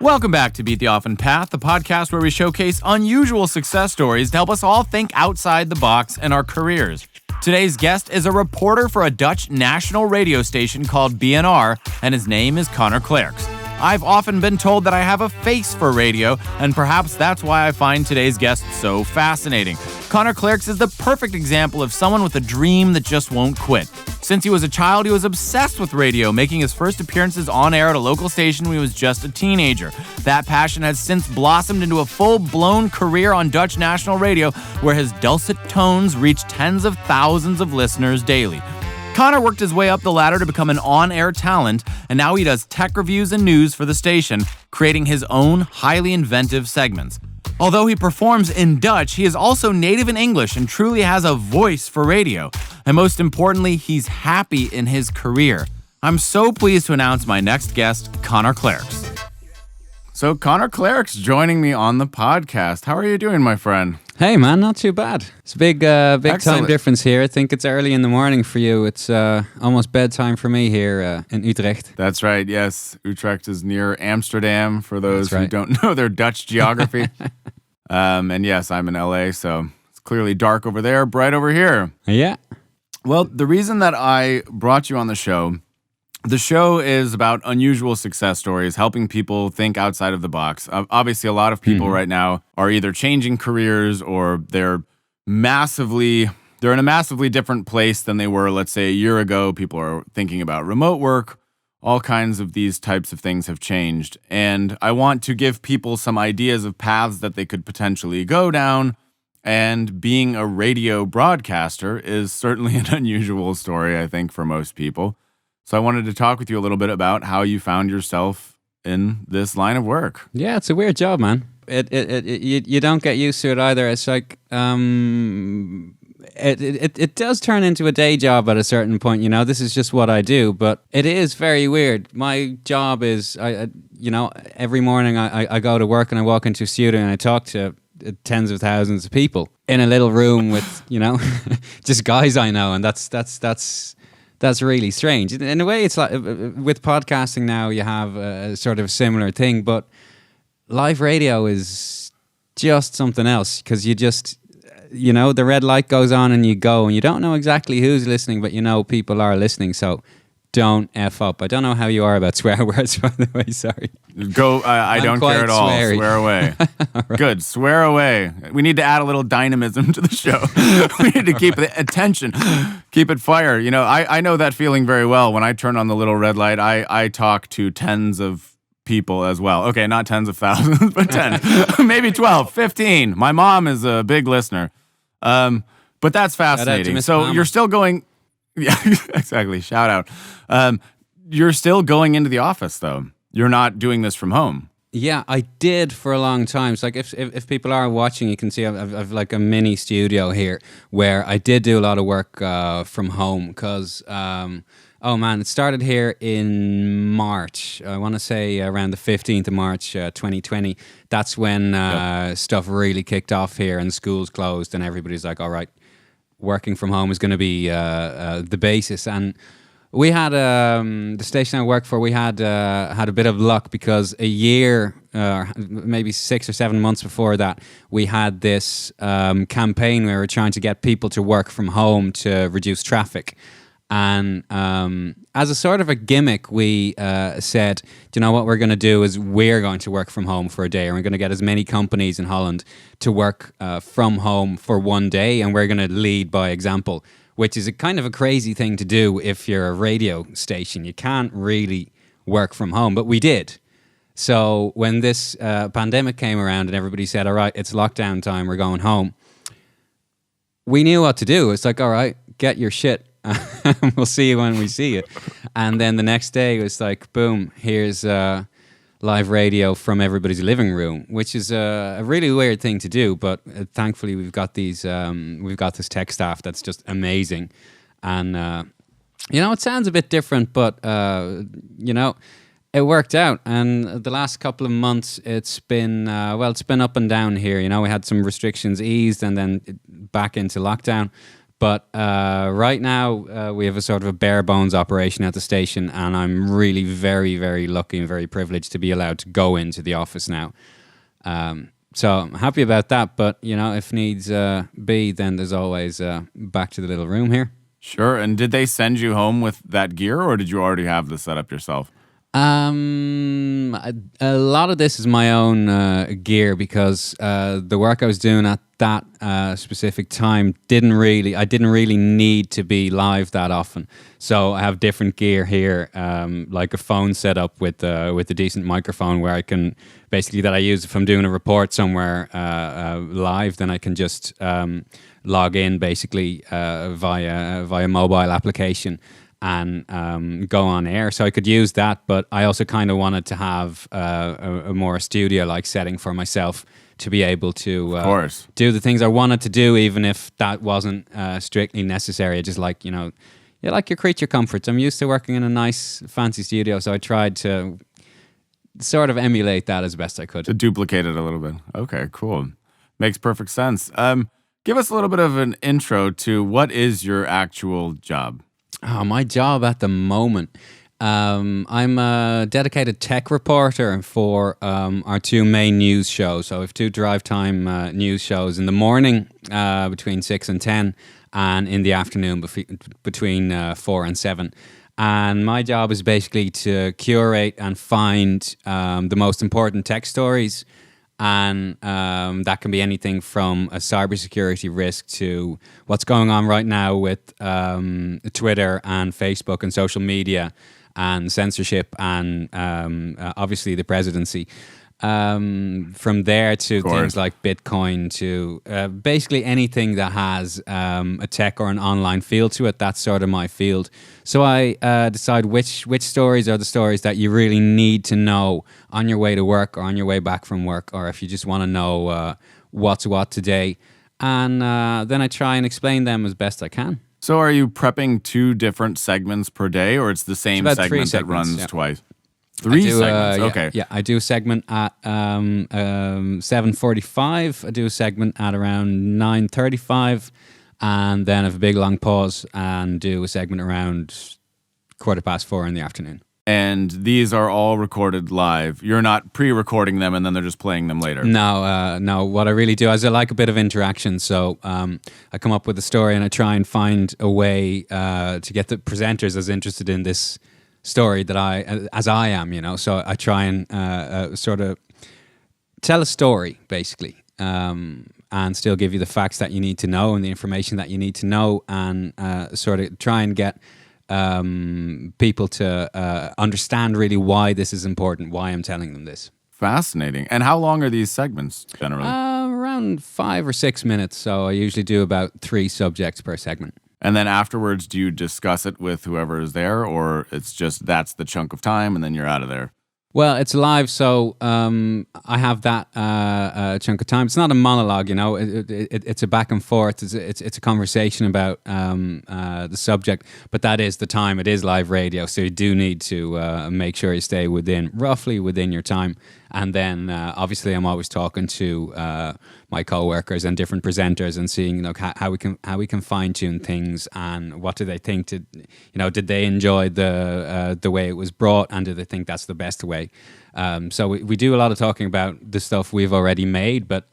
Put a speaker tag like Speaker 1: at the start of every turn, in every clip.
Speaker 1: Welcome back to Beat the Often Path, the podcast where we showcase unusual success stories to help us all think outside the box in our careers. Today's guest is a reporter for a Dutch national radio station called BNR, and his name is Connor Clerx. I've often been told that I have a face for radio, and perhaps that's why I find today's guest so fascinating. Connor Clerx is the perfect example of someone with a dream that just won't quit. Since he was a child, he was obsessed with radio, making his first appearances on air at a local station when he was just a teenager. That passion has since blossomed into a full-blown career on Dutch national radio, where his dulcet tones reach tens of thousands of listeners daily. Connor worked his way up the ladder to become an on-air talent, and now he does tech reviews and news for the station, creating his own highly inventive segments. Although he performs in Dutch, he is also native in English and truly has a voice for radio. And most importantly, he's happy in his career. I'm so pleased to announce my next guest, Connor Clerx. So Connor Clerx joining me on the podcast. How are you doing, my friend?
Speaker 2: Hey man, not too bad. It's a big time difference here. I think it's early in the morning for you. It's almost bedtime for me here in Utrecht.
Speaker 1: That's right, yes. Utrecht is near Amsterdam, for those who don't know their Dutch geography. And yes, I'm in LA, so it's clearly dark over there, bright over here.
Speaker 2: Yeah.
Speaker 1: Well, the reason that I brought you on the show is about unusual success stories, helping people think outside of the box. Obviously, a lot of people right now are either changing careers or they're in a massively different place than they were, let's say, a year ago. People are thinking about remote work. All kinds of these types of things have changed. And I want to give people some ideas of paths that they could potentially go down. And being a radio broadcaster is certainly an unusual story, I think, for most people. So I wanted to talk with you a little bit about how you found yourself in this line of work.
Speaker 2: Yeah, it's a weird job, man. You don't get used to it either. It's like it does turn into a day job at a certain point. You know, this is just what I do, but it is very weird. My job is, every morning I go to work and I walk into a studio and I talk to tens of thousands of people in a little room with just guys I know, and that's really strange. In a way, it's like with podcasting now, you have a sort of similar thing, but live radio is just something else because you just, the red light goes on and you go and you don't know exactly who's listening, but people are listening. So don't F up. I don't know how you are about swear words, by the way. Sorry.
Speaker 1: Go. I don't care at all. Sweary. Swear away. Right. Good. Swear away. We need to add a little dynamism to the show. We need to keep the attention, keep it fire. I know that feeling very well. When I turn on the little red light, I talk to tens of people as well. Okay, not tens of thousands, but 10, maybe 12, 15. My mom is a big listener. But that's fascinating. So
Speaker 2: Palmer.
Speaker 1: You're still going. Yeah, exactly. Shout out. You're still going into the office, though. You're not doing this from home.
Speaker 2: Yeah, I did for a long time. So, like, if people are watching, you can see I've like a mini studio here where I did do a lot of work from home because, it started here in March. I want to say around the 15th of March, 2020. That's when stuff really kicked off here and schools closed and everybody's like, all right, working from home is going to be the basis. And we had the station I worked for. We had a bit of luck because a year, maybe 6 or 7 months before that, we had this campaign where we were trying to get people to work from home to reduce traffic. And as a sort of a gimmick, we said, do you know what we're going to do is we're going to work from home for a day, and we're going to get as many companies in Holland to work from home for one day, and we're going to lead by example, which is a kind of a crazy thing to do if you're a radio station. You can't really work from home, but we did. So when this pandemic came around and everybody said, all right, it's lockdown time, we're going home, we knew what to do. It's like, all right, get your shit. We'll see you when we see you. And then the next day it was like, boom, here's live radio from everybody's living room, which is a really weird thing to do. But thankfully we've got this tech staff that's just amazing. And, it sounds a bit different, but, it worked out. And the last couple of months, it's been up and down here. We had some restrictions eased and then back into lockdown. But right now, we have a sort of a bare bones operation at the station, and I'm really very, very lucky and very privileged to be allowed to go into the office now. So I'm happy about that. But, if needs be, then there's always back to the little room here.
Speaker 1: Sure. And did they send you home with that gear, or did you already have the setup yourself?
Speaker 2: A lot of this is my own gear because the work I was doing at that specific time didn't really need to be live that often. So I have different gear here, like a phone setup with a decent microphone where I can that I use if I'm doing a report somewhere live. Then I can just log in basically via mobile application and go on air. So I could use that, but I also kind of wanted to have a more studio-like setting for myself to be able to do the things I wanted to do, even if that wasn't strictly necessary. I just like, you like your creature comforts. I'm used to working in a nice, fancy studio, so I tried to sort of emulate that as best I could.
Speaker 1: To duplicate it a little bit. Okay, cool. Makes perfect sense. Give us a little bit of an intro to what is your actual job?
Speaker 2: Oh, my job at the moment. I'm a dedicated tech reporter for our two main news shows. So we have two drive time news shows in the morning between 6 and 10 and in the afternoon between 4 and 7. And my job is basically to curate and find the most important tech stories. And that can be anything from a cybersecurity risk to what's going on right now with Twitter and Facebook and social media and censorship and obviously the presidency. From there to things like Bitcoin to basically anything that has a tech or an online feel to it. That's sort of my field. So I decide which stories are the stories that you really need to know on your way to work or on your way back from work, or if you just want to know what's what today. And then I try and explain them as best I can.
Speaker 1: So are you prepping two different segments per day, or it's the same segment that runs twice? Three segments, okay.
Speaker 2: Yeah, I do a segment at 7:45. I do a segment at around 9:35, and then I have a big long pause and do a segment around 4:15 in the afternoon.
Speaker 1: And these are all recorded live. You're not pre-recording them and then they're just playing them later.
Speaker 2: No. What I really do is I like a bit of interaction. So I come up with a story and I try and find a way to get the presenters as interested in this story as I am, So I try and sort of tell a story, basically, and still give you the facts that you need to know and the information that you need to know, and sort of try and get people to understand really why this is important, why I'm telling them this.
Speaker 1: Fascinating. And how long are these segments generally?
Speaker 2: Around 5 or 6 minutes. So I usually do about 3 subjects per segment.
Speaker 1: And then afterwards, do you discuss it with whoever is there, or it's just that's the chunk of time and then you're out of there?
Speaker 2: Well, it's live, so I have that chunk of time. It's not a monologue, It's a back and forth. It's a conversation about the subject, but that is the time. It is live radio, so you do need to make sure you stay roughly within your time. And then, obviously, I'm always talking to my co-workers and different presenters and seeing, how we can fine tune things and what do they think? Did they enjoy the way it was brought, and do they think that's the best way? So we do a lot of talking about the stuff we've already made, but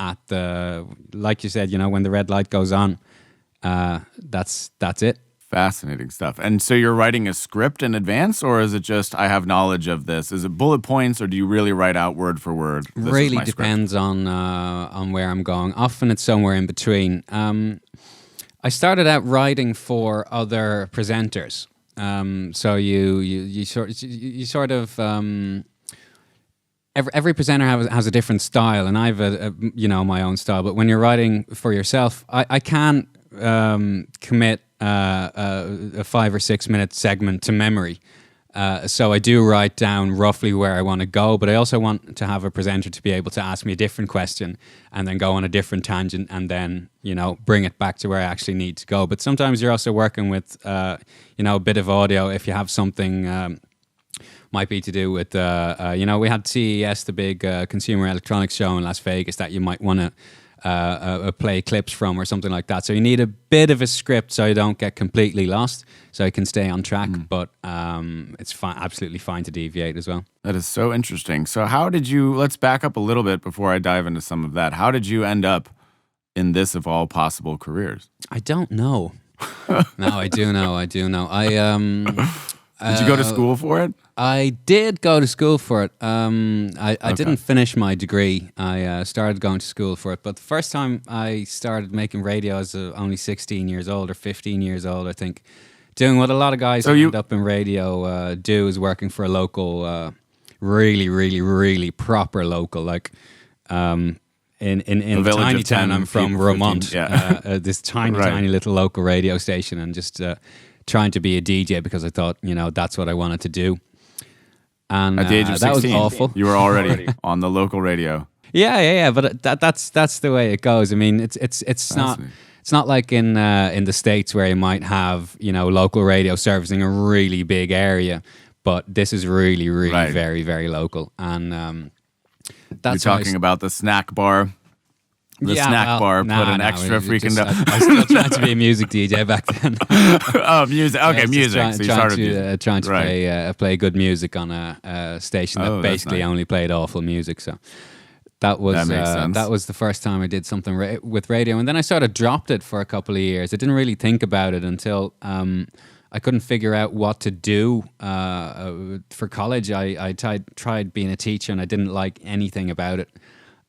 Speaker 2: like you said, when the red light goes on, that's it.
Speaker 1: Fascinating stuff. And so you're writing a script in advance, or is it just, I have knowledge of this? Is it bullet points, or do you really write out word for word?
Speaker 2: Really depends on where I'm going. Often it's somewhere in between. I started out writing for other presenters. So you sort of every presenter has a different style, and I have my own style. But when you're writing for yourself, I can't commit a 5 or 6 minute segment to memory. So I do write down roughly where I want to go, but I also want to have a presenter to be able to ask me a different question and then go on a different tangent and then, bring it back to where I actually need to go. But sometimes you're also working with, a bit of audio if you have something might be to do with, we had CES, the big consumer electronics show in Las Vegas, that you might want to play clips from or something like that. So you need a bit of a script so you don't get completely lost, so you can stay on track. But it's absolutely fine to deviate as well.
Speaker 1: That is so interesting. So how did you, let's back up a little bit before I dive into some of that. How did you end up in this of all possible careers?
Speaker 2: I don't know. No, I do know.
Speaker 1: Did you go to school for it?
Speaker 2: I did go to school for it. I didn't finish my degree. I started going to school for it. But the first time I started making radio, I was only 16 years old or 15 years old, I think. Doing what a lot of guys who end up in radio do, is working for a local, really, really, really proper local, like in the tiny town I'm from, Vermont. This tiny little local radio station, and just trying to be a DJ because I thought, that's what I wanted to do. And
Speaker 1: at the age of 16,
Speaker 2: that was awful.
Speaker 1: You were already on the local radio.
Speaker 2: Yeah. But that's the way it goes. I mean, it's not like in the States where you might have local radio servicing a really big area, but this is really, really very, very local. And that's
Speaker 1: you're talking about the snack bar. The snack bar put an extra freaking...
Speaker 2: I was still trying to be a music DJ back then.
Speaker 1: Oh, music. Okay, music. So you started
Speaker 2: trying to play good music on a station that basically only played awful music. So that was the first time I did something with radio. And then I sort of dropped it for a couple of years. I didn't really think about it until I couldn't figure out what to do for college. I tried being a teacher, and I didn't like anything about it.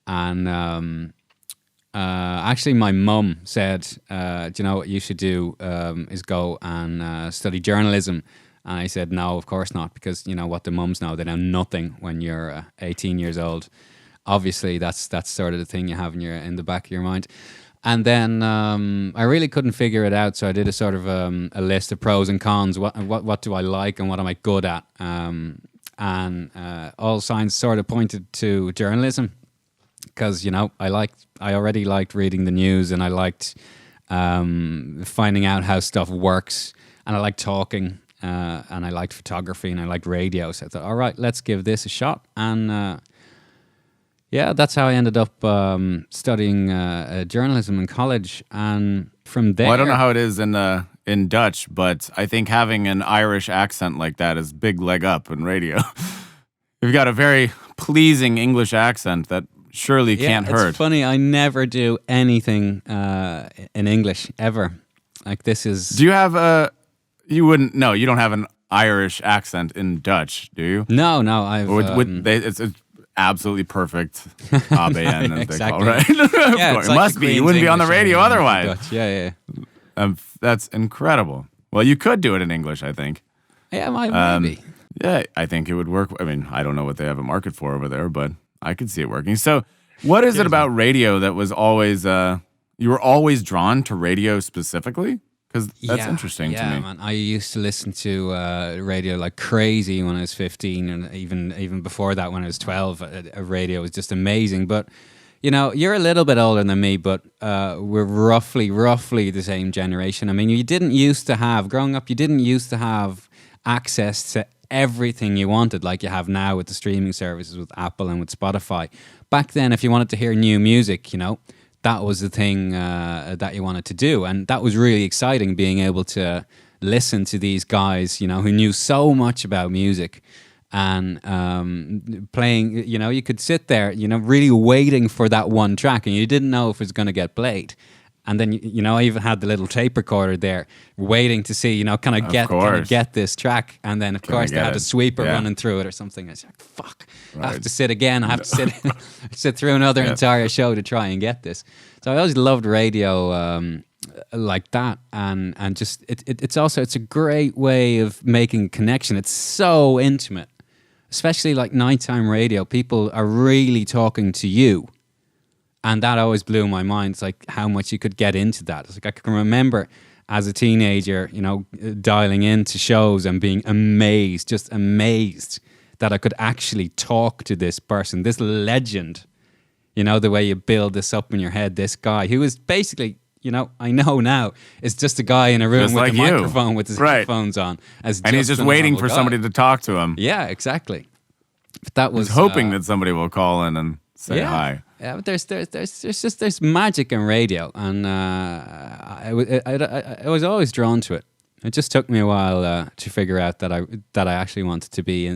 Speaker 2: And... actually, my mum said, do you know what you should do is go and study journalism. And I said, no, of course not, because what the mums know, they know nothing when you're 18 years old. Obviously, that's sort of the thing you have in the back of your mind. And then I really couldn't figure it out, so I did a sort of a list of pros and cons. What do I like and what am I good at? And all signs sort of pointed to journalism. Because I already liked reading the news, and I liked finding out how stuff works, and I liked talking, and I liked photography, and I liked radio. So I thought, all right, let's give this a shot. And that's how I ended up studying journalism in college. And from there,
Speaker 1: well, I don't know how it is in Dutch, but I think having an Irish accent like that is big leg up in radio. You've got a very pleasing English accent that surely can't hurt.
Speaker 2: It's funny, I never do anything in English ever. Like, this is...
Speaker 1: Do you have you don't have an Irish accent in Dutch, do you?
Speaker 2: No, I've...
Speaker 1: It's absolutely perfect ABN,
Speaker 2: exactly.
Speaker 1: They call, right? It
Speaker 2: like
Speaker 1: must be. You wouldn't be on the radio otherwise.
Speaker 2: Dutch. Yeah.
Speaker 1: That's incredible. Well, you could do it in English, I think.
Speaker 2: Yeah, maybe.
Speaker 1: Yeah, I think it would work. I mean, I don't know what they have a market for over there, but I could see it working. So what is it about radio that was always, you were always drawn to radio specifically? Because that's interesting to me.
Speaker 2: Yeah, man. I used to listen to radio like crazy when I was 15, and even before that when I was 12, radio was just amazing. But, you're a little bit older than me, but we're roughly the same generation. I mean, growing up, you didn't used to have access to everything you wanted like you have now with the streaming services with Apple and with Spotify. Back then, if you wanted to hear new music, that was the thing that you wanted to do. And that was really exciting, being able to listen to these guys, who knew so much about music and playing, you could sit there, really waiting for that one track, and you didn't know if it was going to get played. And then, I even had the little tape recorder there waiting to see, can I get this track? And then, of course, they had a sweeper running through it or something. I was like, fuck, I have to sit again. I have to sit through another entire show to try and get this. So I always loved radio like that. And just, it's a great way of making a connection. It's so intimate, especially like nighttime radio. People are really talking to you. And that always blew my mind. It's like how much you could get into that. It's like I can remember as a teenager, dialing into shows and being amazed that I could actually talk to this person, this legend. The way you build this up in your head, this guy who is basically, I know now, is just a guy in a room
Speaker 1: just
Speaker 2: with
Speaker 1: like
Speaker 2: a microphone with his headphones on.
Speaker 1: And he's just waiting for somebody to talk to him.
Speaker 2: Yeah, exactly. But that was
Speaker 1: he's hoping that somebody will call in and say hi.
Speaker 2: Yeah, but there's magic in radio, and I was always drawn to it. It just took me a while to figure out that I actually wanted to be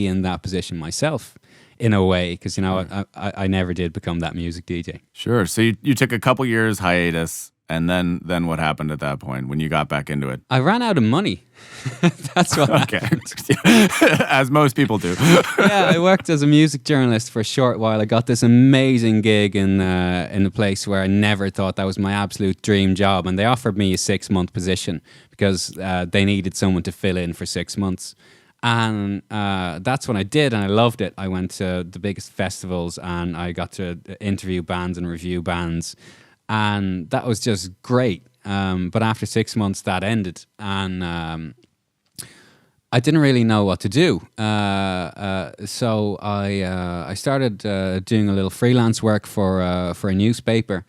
Speaker 2: in that position myself, in a way, because I never did become that music DJ.
Speaker 1: Sure. So you took a couple years hiatus, and then what happened at that point when you got back into it?
Speaker 2: I ran out of money. That's what happened.
Speaker 1: As most people do.
Speaker 2: Yeah, I worked as a music journalist for a short while. I got this amazing gig in a place where I never thought that was my absolute dream job, and they offered me a 6-month position because they needed someone to fill in for 6 months. And that's what I did, and I loved it. I went to the biggest festivals, and I got to interview bands and review bands, and that was just great. But after 6 months, that ended, and I didn't really know what to do. So I started doing a little freelance work for a newspaper.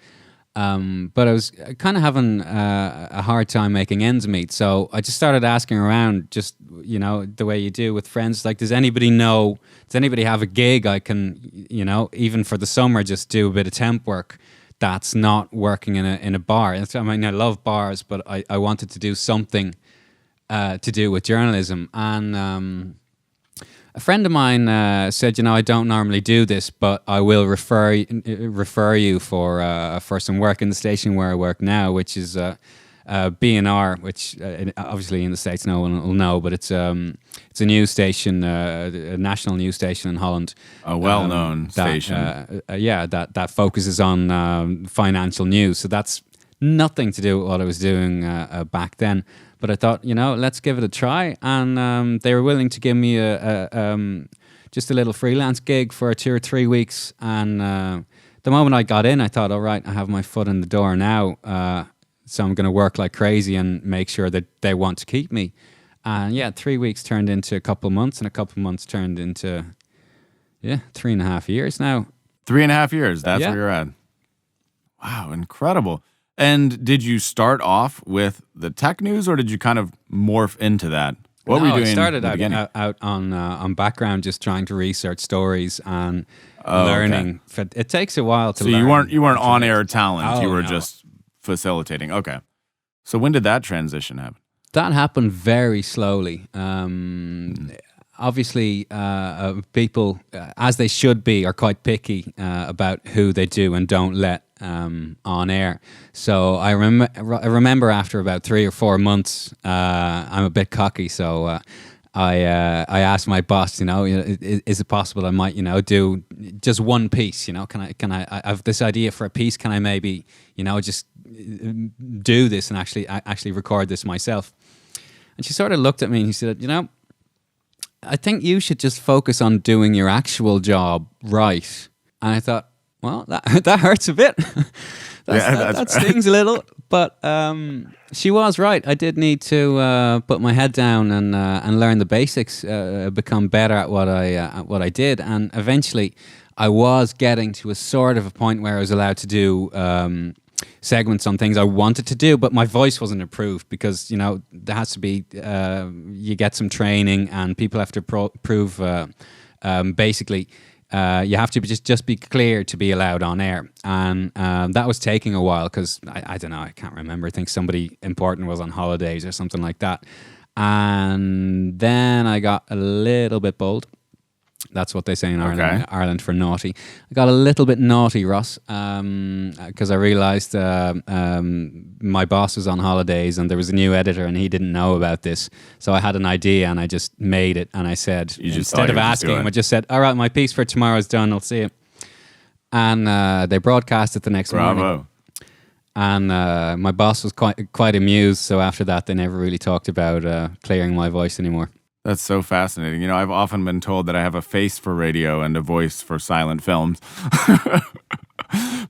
Speaker 2: But I was kind of having a hard time making ends meet. So I just started asking around, just, the way you do with friends. Like, does anybody have a gig I can, even for the summer, just do a bit of temp work that's not working in a bar? I mean, I love bars, but I wanted to do something to do with journalism. And a friend of mine said, I don't normally do this, but I will refer you for some work in the station where I work now, which is BNR, which obviously in the States no one will know, but it's a news station, a national news station in Holland.
Speaker 1: A well-known station.
Speaker 2: That focuses on financial news. So that's nothing to do with what I was doing back then. But I thought, let's give it a try. And they were willing to give me just a little freelance gig for 2 or 3 weeks. And the moment I got in, I thought, all right, I have my foot in the door now. So I'm going to work like crazy and make sure that they want to keep me. And 3 weeks turned into a couple of months, and a couple of months turned into, 3.5 years now.
Speaker 1: 3.5 years, that's where you're at. Wow, incredible. And did you start off with the tech news, or did you kind of morph into that? What were you doing?
Speaker 2: I started out on background, just trying to research stories and learning. Okay. It takes a while to learn.
Speaker 1: So you weren't on-air talent. You were just facilitating. Okay. So when did that transition happen?
Speaker 2: That happened very slowly. Obviously, people, as they should be, are quite picky about who they do and don't let on air. So I remember after about 3 or 4 months, I'm a bit cocky, so I asked my boss, is it possible I might, do just one piece? Can I have this idea for a piece? Can I maybe, just do this and actually record this myself? And she sort of looked at me and she said, I think you should just focus on doing your actual job right. And I thought, well, that hurts a bit. That stings a little. But she was right. I did need to put my head down and learn the basics, become better at what I did. And eventually, I was getting to a sort of a point where I was allowed to do segments on things I wanted to do, but my voice wasn't approved because there has to be you get some training and people have to prove basically. You have to just be clear to be allowed on air. And that was taking a while because, I don't know, I can't remember. I think somebody important was on holidays or something like that. And then I got a little bit bold. That's what they say in Ireland for naughty. I got a little bit naughty, Ross, because I realised my boss was on holidays and there was a new editor and he didn't know about this. So I had an idea and I just made it and I said, instead of asking him, I just said, all right, my piece for tomorrow is done, I'll see you. And they broadcast it the next morning. And my boss was quite amused. So after that, they never really talked about clearing my voice anymore.
Speaker 1: That's so fascinating. I've often been told that I have a face for radio and a voice for silent films.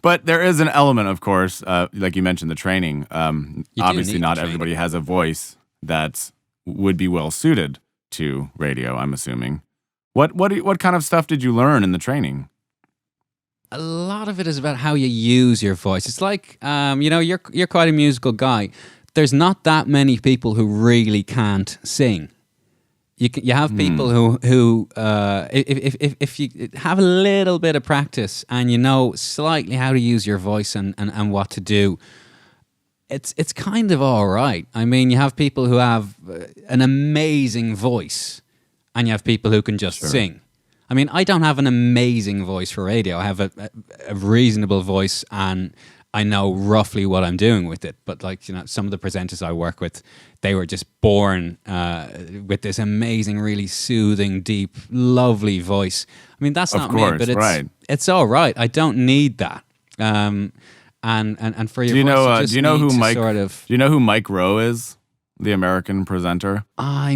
Speaker 1: But there is an element, of course, like you mentioned, the training. Obviously, not everybody has a voice that would be well suited to radio, I'm assuming. What kind of stuff did you learn in the training?
Speaker 2: A lot of it is about how you use your voice. It's like, you're quite a musical guy. There's not that many people who really can't sing. You have people who if you have a little bit of practice and you know slightly how to use your voice and what to do, it's kind of all right. I mean, you have people who have an amazing voice, and you have people who can just sing. I mean, I don't have an amazing voice for radio. I have a reasonable voice, and I know roughly what I'm doing with it. But like, you know, some of the presenters I work with, they were just born with this amazing, really soothing, deep, lovely voice. I mean, that's not me, but it's all right. I don't need that. And for your voice,
Speaker 1: do you know who Mike Rowe is? The American presenter?
Speaker 2: I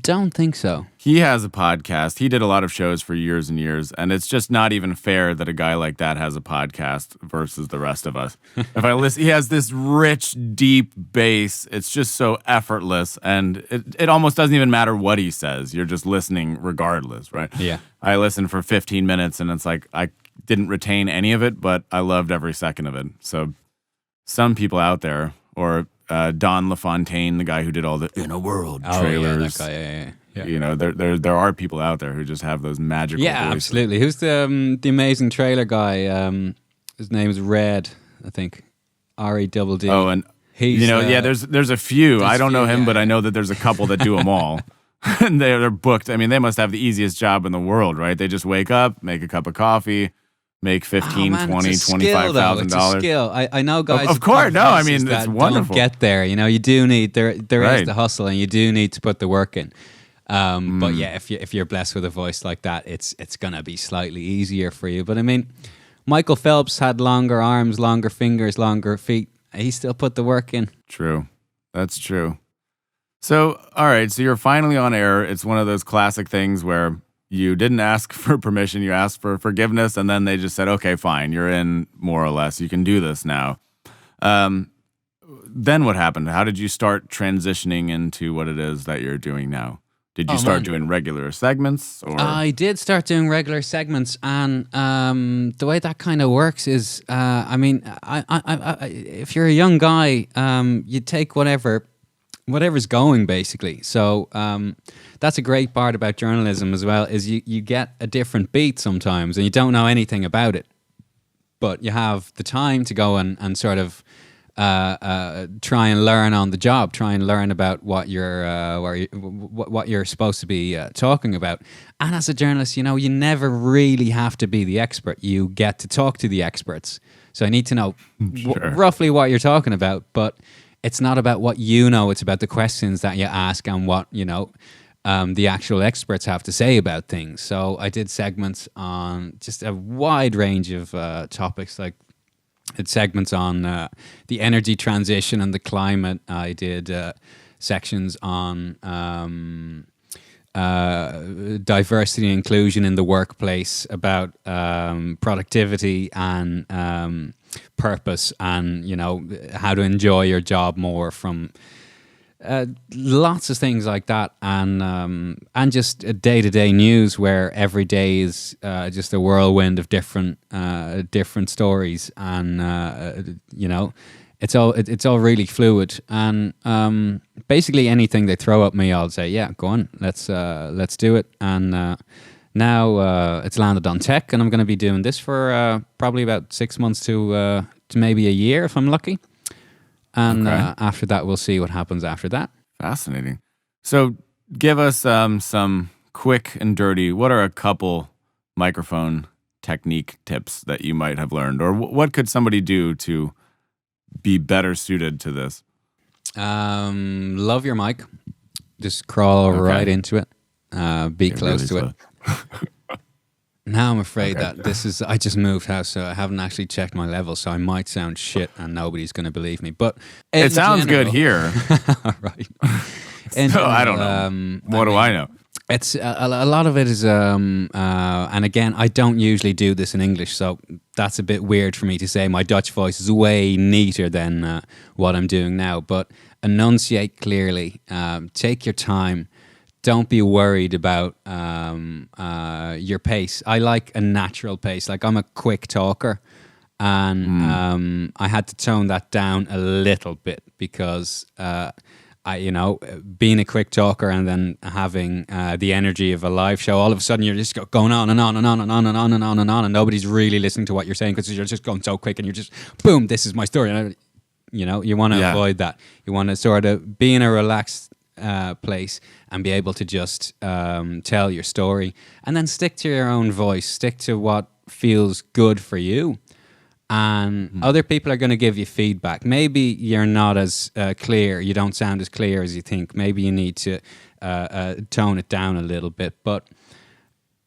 Speaker 2: don't think so.
Speaker 1: He has a podcast. He did a lot of shows for years and years, and it's just not even fair that a guy like that has a podcast versus the rest of us. If I listen, he has this rich, deep bass. It's just so effortless, and it almost doesn't even matter what he says. You're just listening regardless, right?
Speaker 2: Yeah.
Speaker 1: I listened for 15 minutes, and it's like I didn't retain any of it, but I loved every second of it. So some people out there, or Don LaFontaine, the guy who did all the In a World trailers.
Speaker 2: Yeah, that guy, yeah.
Speaker 1: You know, there are people out there who just have those magical voices.
Speaker 2: Absolutely. Who's the amazing trailer guy? His name is Red, I think. R-E-D-D.
Speaker 1: Oh, and
Speaker 2: he's,
Speaker 1: there's a few. I don't know him, but I know that there's a couple that do them all. And they're booked. I mean, they must have the easiest job in the world, right? They just wake up, make a cup of coffee, make $15,000, $20,000, $25,000.
Speaker 2: It's a skill. I know guys.
Speaker 1: Of course, no. I mean, it's wonderful.
Speaker 2: Don't get there. You know, you do need there is the hustle, and you do need to put the work in. But yeah, if you're blessed with a voice like that, it's gonna be slightly easier for you. But I mean, Michael Phelps had longer arms, longer fingers, longer feet. He still put the work in.
Speaker 1: True, that's true. So, all right, so you're finally on air. It's one of those classic things where you didn't ask for permission, you asked for forgiveness, and then they just said, okay, fine, you're in, more or less. You can do this now. Then what happened? How did you start transitioning into what it is that you're doing now? Did you start doing regular segments? Or?
Speaker 2: I did start doing regular segments, and the way that kind of works is, I mean, if you're a young guy, you take whatever's going, basically. So that's a great part about journalism as well, is you get a different beat sometimes, and you don't know anything about it, but you have the time to go and sort of try and learn on the job, try and learn about what you're supposed to be talking about. And as a journalist, you know, you never really have to be the expert. You get to talk to the experts. So I need to know roughly what you're talking about, but it's not about what you know, it's about the questions that you ask and what, you know, the actual experts have to say about things. So I did segments on just a wide range of topics, like it's segments on the energy transition and the climate. I did sections on diversity and inclusion in the workplace, about productivity and purpose, and, you know, how to enjoy your job more, from lots of things like that, and just day-to-day news where every day is just a whirlwind of different stories, and you know, it's all really fluid, and basically anything they throw at me, I'll say, yeah, go on, let's do it. And now it's landed on tech, and I'm going to be doing this for probably about 6 months to maybe a year if I'm lucky. And after that, we'll see what happens after that.
Speaker 1: Fascinating. So give us some quick and dirty, what are a couple microphone technique tips that you might have learned? Or what could somebody do to be better suited to this?
Speaker 2: Love your mic. Just crawl right into it. Be close to it. Now I'm afraid that this is, I just moved house, so I haven't actually checked my level, so I might sound shit and nobody's going to believe me. But
Speaker 1: it sounds good here.
Speaker 2: Right.
Speaker 1: So I don't know. What do I know?
Speaker 2: It's a lot of it is, and again, I don't usually do this in English, so that's a bit weird for me to say. My Dutch voice is way neater than what I'm doing now, but enunciate clearly, take your time. Don't be worried about your pace. I like a natural pace. Like, I'm a quick talker, and I had to tone that down a little bit because being a quick talker and then having the energy of a live show, all of a sudden you're just going on and on and on and on and on and on and on, and nobody's really listening to what you're saying because you're just going so quick, and you're just, boom, this is my story. And you want to avoid that. You want to sort of be in a relaxed place and be able to just tell your story, and then stick to your own voice, stick to what feels good for you. And other people are going to give you feedback. Maybe you're not as clear, you don't sound as clear as you think. Maybe you need to tone it down a little bit. But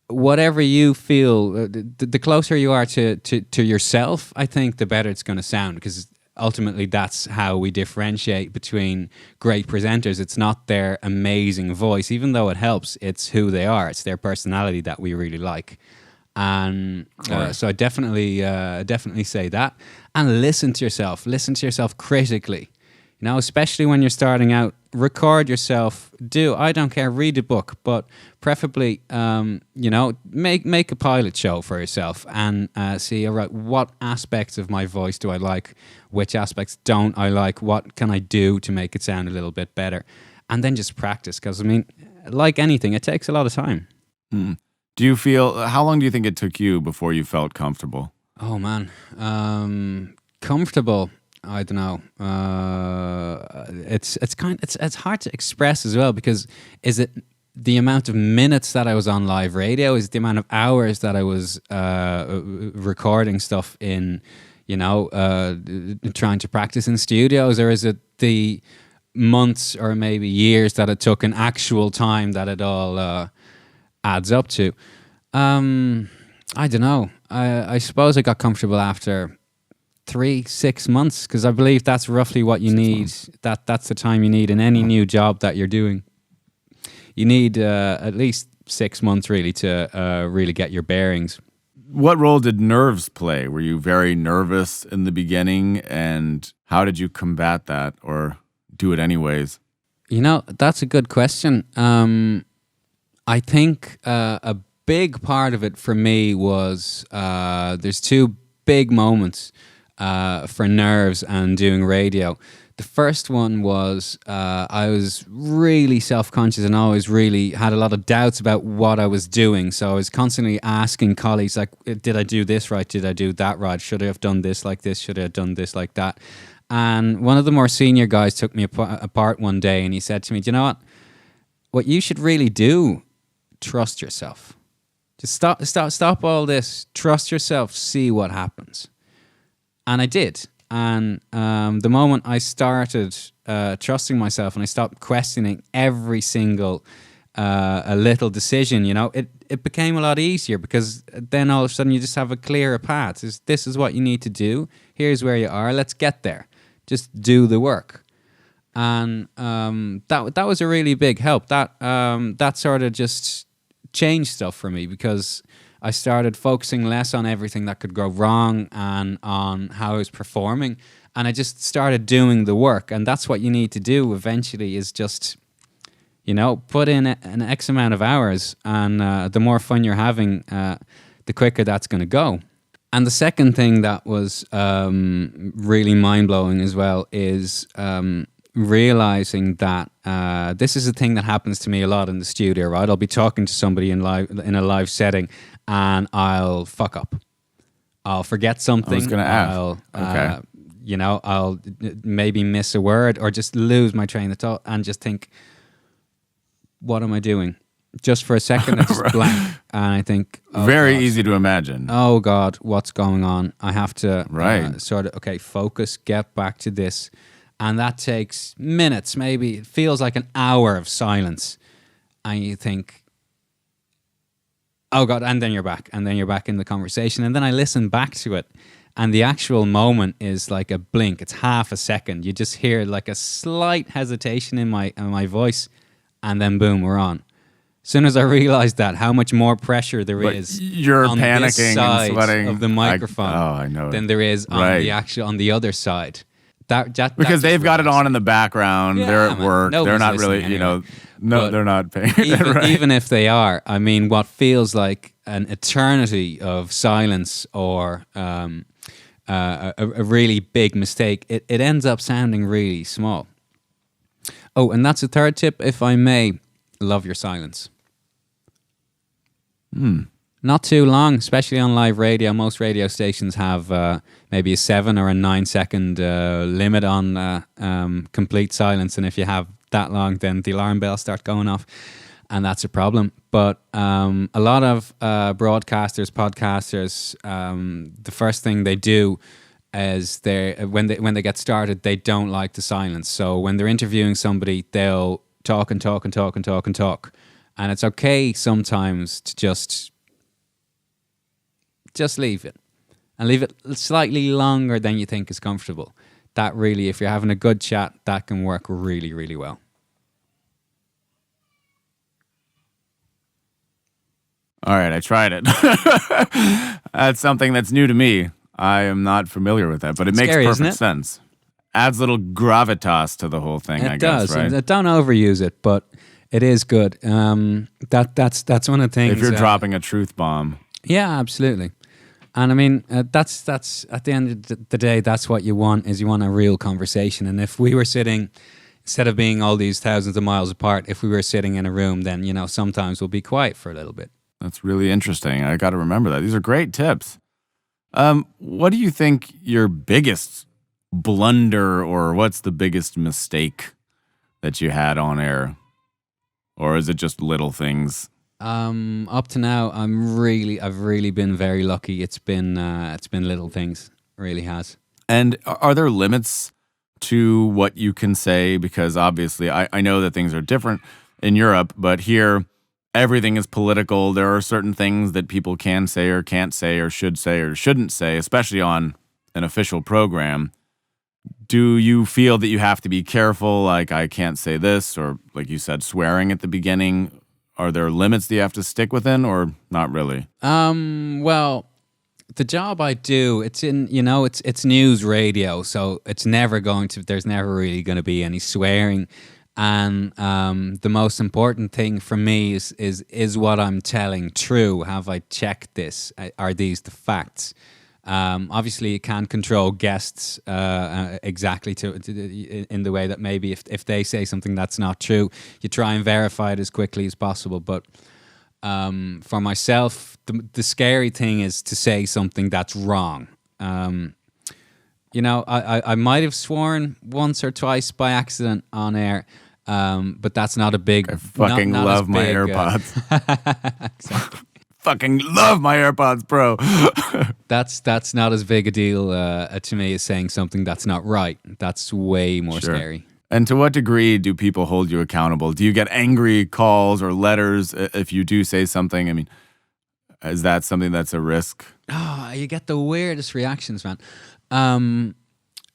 Speaker 2: whatever you feel, the closer you are to yourself, I think the better it's going to sound, because ultimately that's how we differentiate between great presenters. It's not their amazing voice, even though it helps. It's who they are. It's their personality that we really like. And so I definitely say that, and listen to yourself critically, especially when you're starting out. Record yourself, I don't care, read a book, but preferably make a pilot show for yourself and see, all right, what aspects of my voice do I like, which aspects don't I like, what can I do to make it sound a little bit better, and then just practice, because like anything, it takes a lot of time.
Speaker 1: Do you feel, how long do you think it took you before you felt comfortable?
Speaker 2: Oh man, comfortable. I don't know. It's hard to express as well, because is it the amount of minutes that I was on live radio? Is it the amount of hours that I was recording stuff in, trying to practice in studios, or is it the months or maybe years that it took in actual time that it all adds up to? I don't know. I suppose I got comfortable after 3-6 months, because I believe that's roughly what you need. That's the time you need in any new job that you're doing. You need at least 6 months really to really get your bearings.
Speaker 1: What role did nerves play? Were you very nervous in the beginning, and how did you combat that, or do it anyways?
Speaker 2: That's a good question. I think a big part of it for me was there's two big moments for nerves and doing radio. The first one was I was really self-conscious and always really had a lot of doubts about what I was doing. So I was constantly asking colleagues, like, did I do this right? Did I do that right? Should I have done this like this? Should I have done this like that? And one of the more senior guys took me apart one day, and he said to me, do you know what you should really do? Trust yourself. Just stop all this. Trust yourself. See what happens. And I did. And the moment I started trusting myself and I stopped questioning every single a little decision, it became a lot easier, because then all of a sudden you just have a clearer path. This is what you need to do. Here's where you are. Let's get there. Just do the work. And that was a really big help. That sort of just changed stuff for me, because I started focusing less on everything that could go wrong and on how I was performing, and I just started doing the work. And that's what you need to do eventually, is just put in an X amount of hours, and the more fun you're having, the quicker that's going to go. And the second thing that was really mind-blowing as well is realizing that this is a thing that happens to me a lot in the studio, right? I'll be talking to somebody in a live setting, and I'll fuck up. I'll forget something. I
Speaker 1: was going to ask.
Speaker 2: I'll maybe miss a word, or just lose my train of thought and just think, what am I doing? Just for a second, it's just blank. And I think...
Speaker 1: Very easy to imagine.
Speaker 2: Oh, God, what's going on? I have to focus, get back to this. And that takes minutes, maybe. It feels like an hour of silence. And you think, oh, God, and then you're back. And then you're back in the conversation. And then I listen back to it. And the actual moment is like a blink. It's half a second. You just hear like a slight hesitation in my voice. And then, boom, we're on. As soon as I realized that, how much more pressure there is
Speaker 1: you're
Speaker 2: on
Speaker 1: panicking
Speaker 2: this side
Speaker 1: and sweating
Speaker 2: of the microphone
Speaker 1: I know
Speaker 2: than there is on the other side.
Speaker 1: Because they've got it on in the background. Yeah, they're at work. They're not really,
Speaker 2: anyway.
Speaker 1: They're not paying.
Speaker 2: Even if they are, I mean, what feels like an eternity of silence or a really big mistake, it ends up sounding really small. Oh, and that's a third tip, if I may. Love your silence. Not too long, especially on live radio. Most radio stations have maybe a 7 or a 9 second limit on complete silence. And if you have that long, then the alarm bells start going off. And that's a problem. But a lot of broadcasters, podcasters, the first thing they do is when they get started, they don't like the silence. So when they're interviewing somebody, they'll talk and talk and talk and talk and talk. And it's okay sometimes to just leave it. And leave it slightly longer than you think is comfortable. That really, if you're having a good chat, that can work really, really well.
Speaker 1: All right, I tried it. That's something that's new to me. I am not familiar with that, but it makes
Speaker 2: scary,
Speaker 1: perfect sense. Adds a little gravitas to the whole thing, I guess,
Speaker 2: does.
Speaker 1: right?
Speaker 2: Don't overuse it, but it is good. That's one of the things.
Speaker 1: If you're dropping a truth bomb.
Speaker 2: Yeah, absolutely. And I mean, that's at the end of the day, that's what you want, is you want a real conversation. And if we were sitting, instead of being all these thousands of miles apart, if we were sitting in a room, then, sometimes we'll be quiet for a little bit.
Speaker 1: That's really interesting. I got to remember that. These are great tips. What do you think your biggest blunder, or what's the biggest mistake that you had on air? Or is it just little things?
Speaker 2: Up to now, I've really been very lucky. It's been little things, it really has.
Speaker 1: And are there limits to what you can say? Because obviously, I know that things are different in Europe, but here everything is political. There are certain things that people can say or can't say or shouldn't say, especially on an official program. Do you feel that you have to be careful, like I can't say this, or like you said, swearing at the beginning? Are there limits that you have to stick within, or not really?
Speaker 2: Well, the job I do, it's in, it's news radio, so there's never really going to be any swearing. And the most important thing for me is what I'm telling true? Have I checked this? Are these the facts? Obviously, you can't control guests exactly in the way that maybe if they say something that's not true, you try and verify it as quickly as possible. But for myself, the scary thing is to say something that's wrong. I might have sworn once or twice by accident on air, but that's not a big...
Speaker 1: I fucking love my AirPods.
Speaker 2: Exactly.
Speaker 1: Fucking love my AirPods Pro.
Speaker 2: That's not as big a deal to me as saying something that's not right. That's way more scary.
Speaker 1: And to what degree do people hold you accountable? Do you get angry calls or letters if you do say something? I mean, is that something that's a risk?
Speaker 2: Oh, you get the weirdest reactions, man.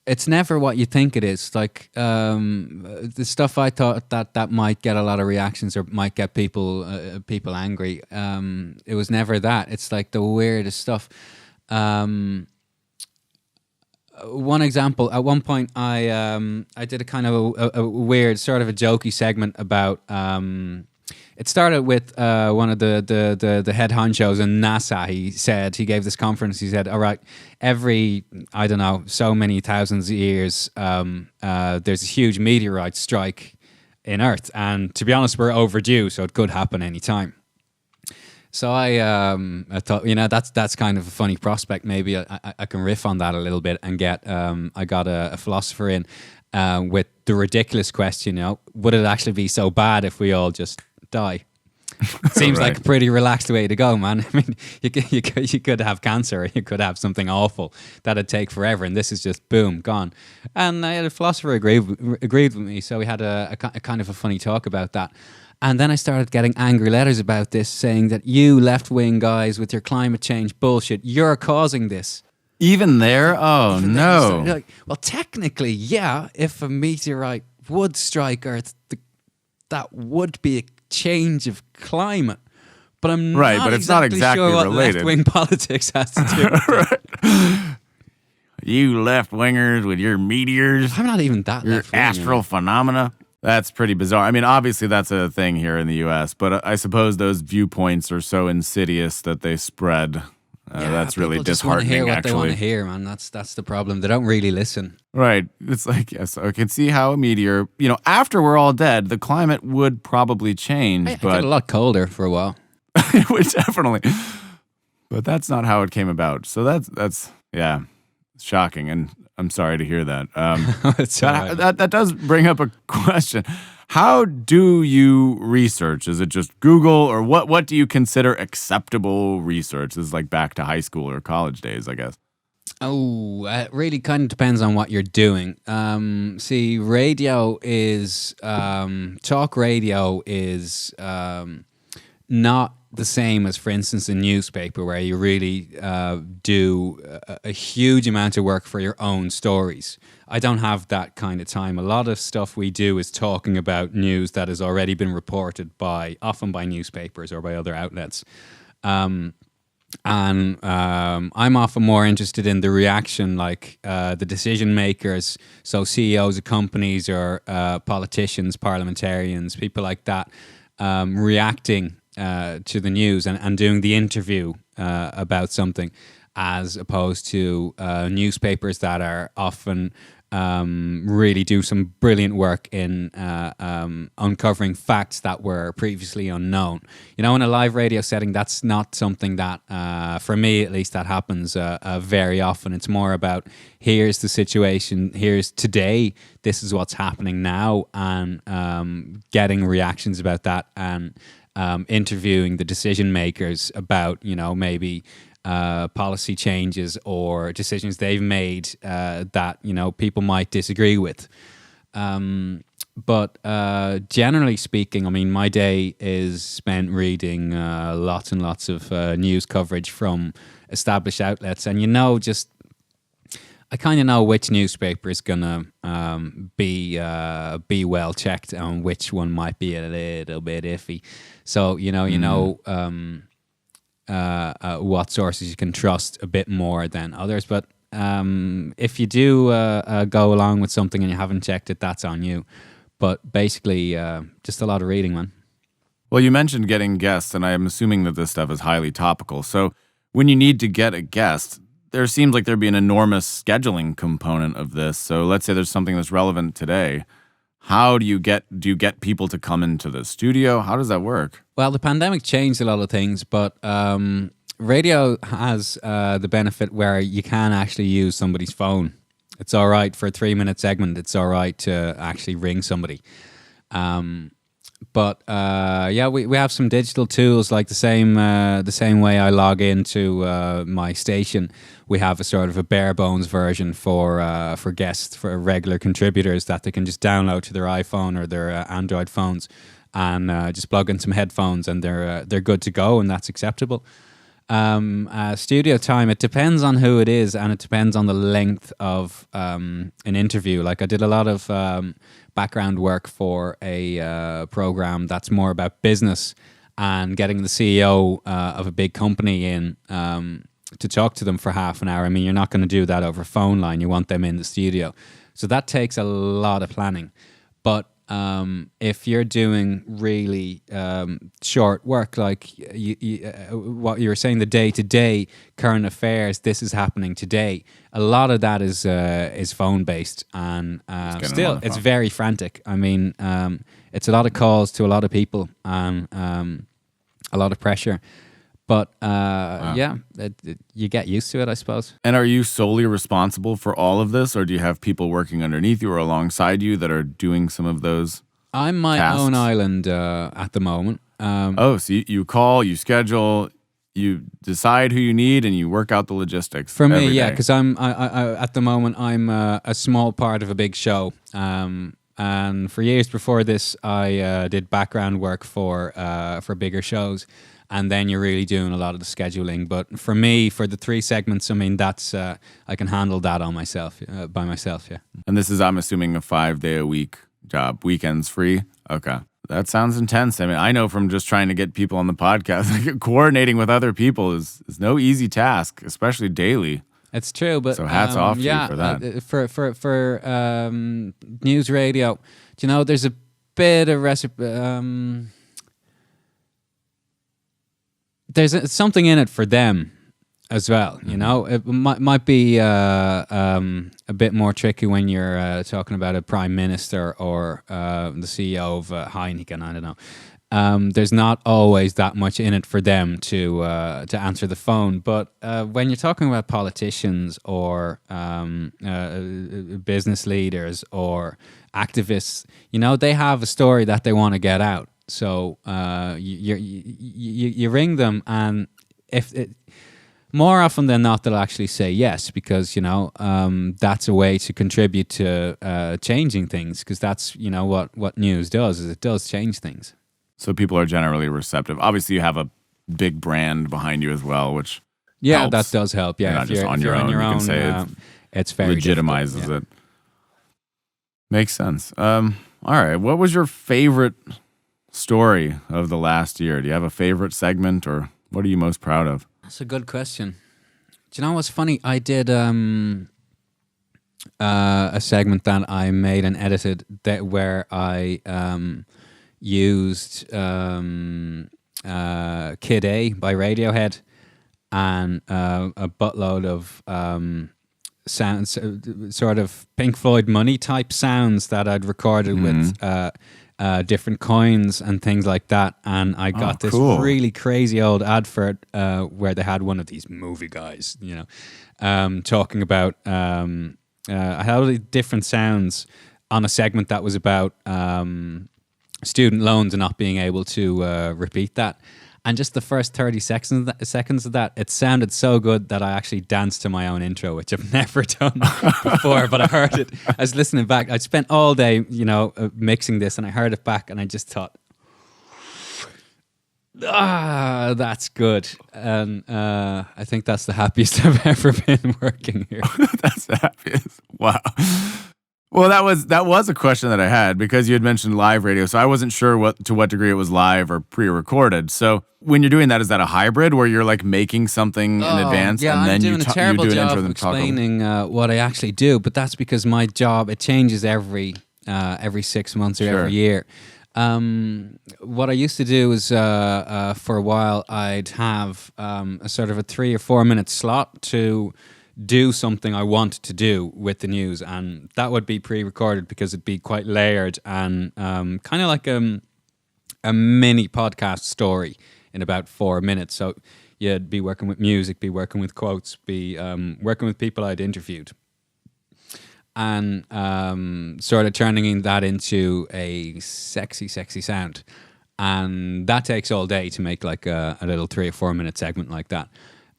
Speaker 2: It's never what you think it is. Like the stuff I thought that might get a lot of reactions or might get people angry. It was never that. It's like the weirdest stuff. One example. At one point, I did a kind of a weird sort of a jokey segment about. It started with one of the head honchos in NASA. He gave this conference. He said, all right, every, I don't know, so many thousands of years, there's a huge meteorite strike in Earth. And to be honest, we're overdue, so it could happen anytime. So I thought, that's kind of a funny prospect. Maybe I can riff on that a little bit and get, I got a philosopher in with the ridiculous question, would it actually be so bad if we all just die? Seems like a pretty relaxed way to go, man. I mean, you could have cancer, or you could have something awful that'd take forever, and this is just boom, gone. And I had a philosopher agreed with me, so we had a kind of a funny talk about that. And then I started getting angry letters about this, saying that you left-wing guys with your climate change bullshit, you're causing this.
Speaker 1: Even there? Oh, no.
Speaker 2: Like, well, technically, yeah, if a meteorite would strike Earth, that would be a change of climate. But I'm not exactly sure what left-wing politics has to do with it.
Speaker 1: You left-wingers with your meteors.
Speaker 2: I'm not even that left-wing.
Speaker 1: Astral phenomena. That's pretty bizarre. I mean, obviously that's a thing here in the U.S., but I suppose those viewpoints are so insidious that they spread. That's really
Speaker 2: people just want to
Speaker 1: disheartening,
Speaker 2: hear what
Speaker 1: actually.
Speaker 2: they want to hear, man. That's the problem. They don't really listen.
Speaker 1: Right. It's like, yes, I can see how a meteor, after we're all dead, the climate would probably change,
Speaker 2: It
Speaker 1: but
Speaker 2: get a lot colder for a while.
Speaker 1: it would definitely. But that's not how it came about. So that's shocking, and I'm sorry to hear that.
Speaker 2: It's all right.
Speaker 1: That does bring up a question. How do you research? Is it just Google, or what do you consider acceptable research? This is like back to high school or college days, I guess.
Speaker 2: Oh, it really kind of depends on what you're doing. See, radio is talk radio is not the same as, for instance, a newspaper where you really do a huge amount of work for your own stories. I don't have that kind of time. A lot of stuff we do is talking about news that has already been reported often by newspapers or by other outlets. And I'm often more interested in the reaction, like the decision makers, so CEOs of companies or politicians, parliamentarians, people like that, reacting to the news and doing the interview about something, as opposed to newspapers that are often really do some brilliant work in uncovering facts that were previously unknown. In a live radio setting, that's not something that, for me at least, that happens very often. It's more about, here's the situation, here's today, this is what's happening now, and getting reactions about that, and interviewing the decision makers about, maybe policy changes or decisions they've made that people might disagree with. But generally speaking, I mean, my day is spent reading lots and lots of news coverage from established outlets, and I kind of know which newspaper is gonna be well checked and which one might be a little bit iffy. So what sources you can trust a bit more than others. But if you do go along with something and you haven't checked it, that's on you. But basically, just a lot of reading, man.
Speaker 1: Well, you mentioned getting guests, and I'm assuming that this stuff is highly topical. So when you need to get a guest, there seems like there'd be an enormous scheduling component of this. So let's say there's something that's relevant today. How do you get people to come into the studio? How does that work?
Speaker 2: Well, the pandemic changed a lot of things, but radio has the benefit where you can actually use somebody's phone. It's all right for a 3-minute segment. It's all right to actually ring somebody. But we have some digital tools, like the same way I log into my station. We have a sort of a bare bones version for guests, for regular contributors, that they can just download to their iPhone or their Android phones, and just plug in some headphones, and they're good to go, and that's acceptable. Studio time, it depends on who it is, and it depends on the length of an interview. Like, I did a lot of background work for a program that's more about business and getting the CEO of a big company in to talk to them for half an hour. I mean, you're not going to do that over a phone line. You want them in the studio. So that takes a lot of planning. But if you're doing really short work, like what you were saying, the day-to-day current affairs, this is happening today, a lot of that is phone-based, and still, it's very frantic. I mean, it's a lot of calls to a lot of people, and a lot of pressure. But you get used to it, I suppose.
Speaker 1: And are you solely responsible for all of this, or do you have people working underneath you or alongside you that are doing some of those
Speaker 2: I'm my
Speaker 1: tasks?
Speaker 2: own island at the moment.
Speaker 1: So you call, you schedule, you decide who you need, and you work out the logistics.
Speaker 2: For me,
Speaker 1: yeah,
Speaker 2: because I at the moment I'm a small part of a big show. And for years before this, I did background work for bigger shows. And then you're really doing a lot of the scheduling. But for me, for the 3 segments, I mean, that's I can handle that on myself, by myself, yeah.
Speaker 1: And this is, I'm assuming, a 5-day-a-week job. Weekends free? Okay. That sounds intense. I mean, I know from just trying to get people on the podcast, like, coordinating with other people is no easy task, especially daily.
Speaker 2: It's true, but
Speaker 1: so hats off to you for that.
Speaker 2: For news radio, there's a bit of recipe. There's something in it for them, as well. You know, it might be a bit more tricky when you're talking about a prime minister or the CEO of Heineken. I don't know. There's not always that much in it for them to answer the phone. But when you're talking about politicians or business leaders or activists, you know, they have a story that they want to get out. So you ring them, and if it, more often than not, they'll actually say yes, because, you know, that's a way to contribute to changing things, because that's, you know, what news does, is it does change things.
Speaker 1: So people are generally receptive. Obviously, you have a big brand behind you as well, which
Speaker 2: Yeah,
Speaker 1: helps.
Speaker 2: that does help. Yeah,
Speaker 1: You're not just on your own. You can say
Speaker 2: it's very
Speaker 1: legitimizes it. Makes sense. All right. What was your favorite story of the last year? Do you have a favorite segment, or what are you most proud of?
Speaker 2: That's a good question. Do you know what's funny? I did a segment that I made and edited where I used Kid A by Radiohead and a buttload of sounds, sort of Pink Floyd Money type sounds that I'd recorded with different coins and things like that. And I got this really crazy old advert where they had one of these movie guys, you know, talking about I had all these different sounds on a segment that was about student loans and not being able to repeat that. And just the first 30 seconds of that, it sounded so good that I actually danced to my own intro, which I've never done before. But I heard it. I was listening back. I spent all day, you know, mixing this, and I heard it back, and I just thought, that's good. And I think that's the happiest I've ever been working here.
Speaker 1: That's the happiest. Wow. Well, that was a question that I had, because you had mentioned live radio, so I wasn't sure to what degree it was live or pre-recorded. So when you're doing that, is that a hybrid where you're like making something in advance and then
Speaker 2: I'm doing a terrible job of explaining what I actually do, but that's because my job, it changes every 6 months or every year. What I used to do is for a while I'd have a sort of a 3 or 4 minute slot to do something I wanted to do with the news, and that would be pre-recorded because it'd be quite layered and kind of like a mini podcast story in about 4 minutes. So you'd be working with music, be working with quotes, be working with people I'd interviewed, and sort of turning that into a sexy sound. And that takes all day to make like a little 3 or 4 minute segment like that.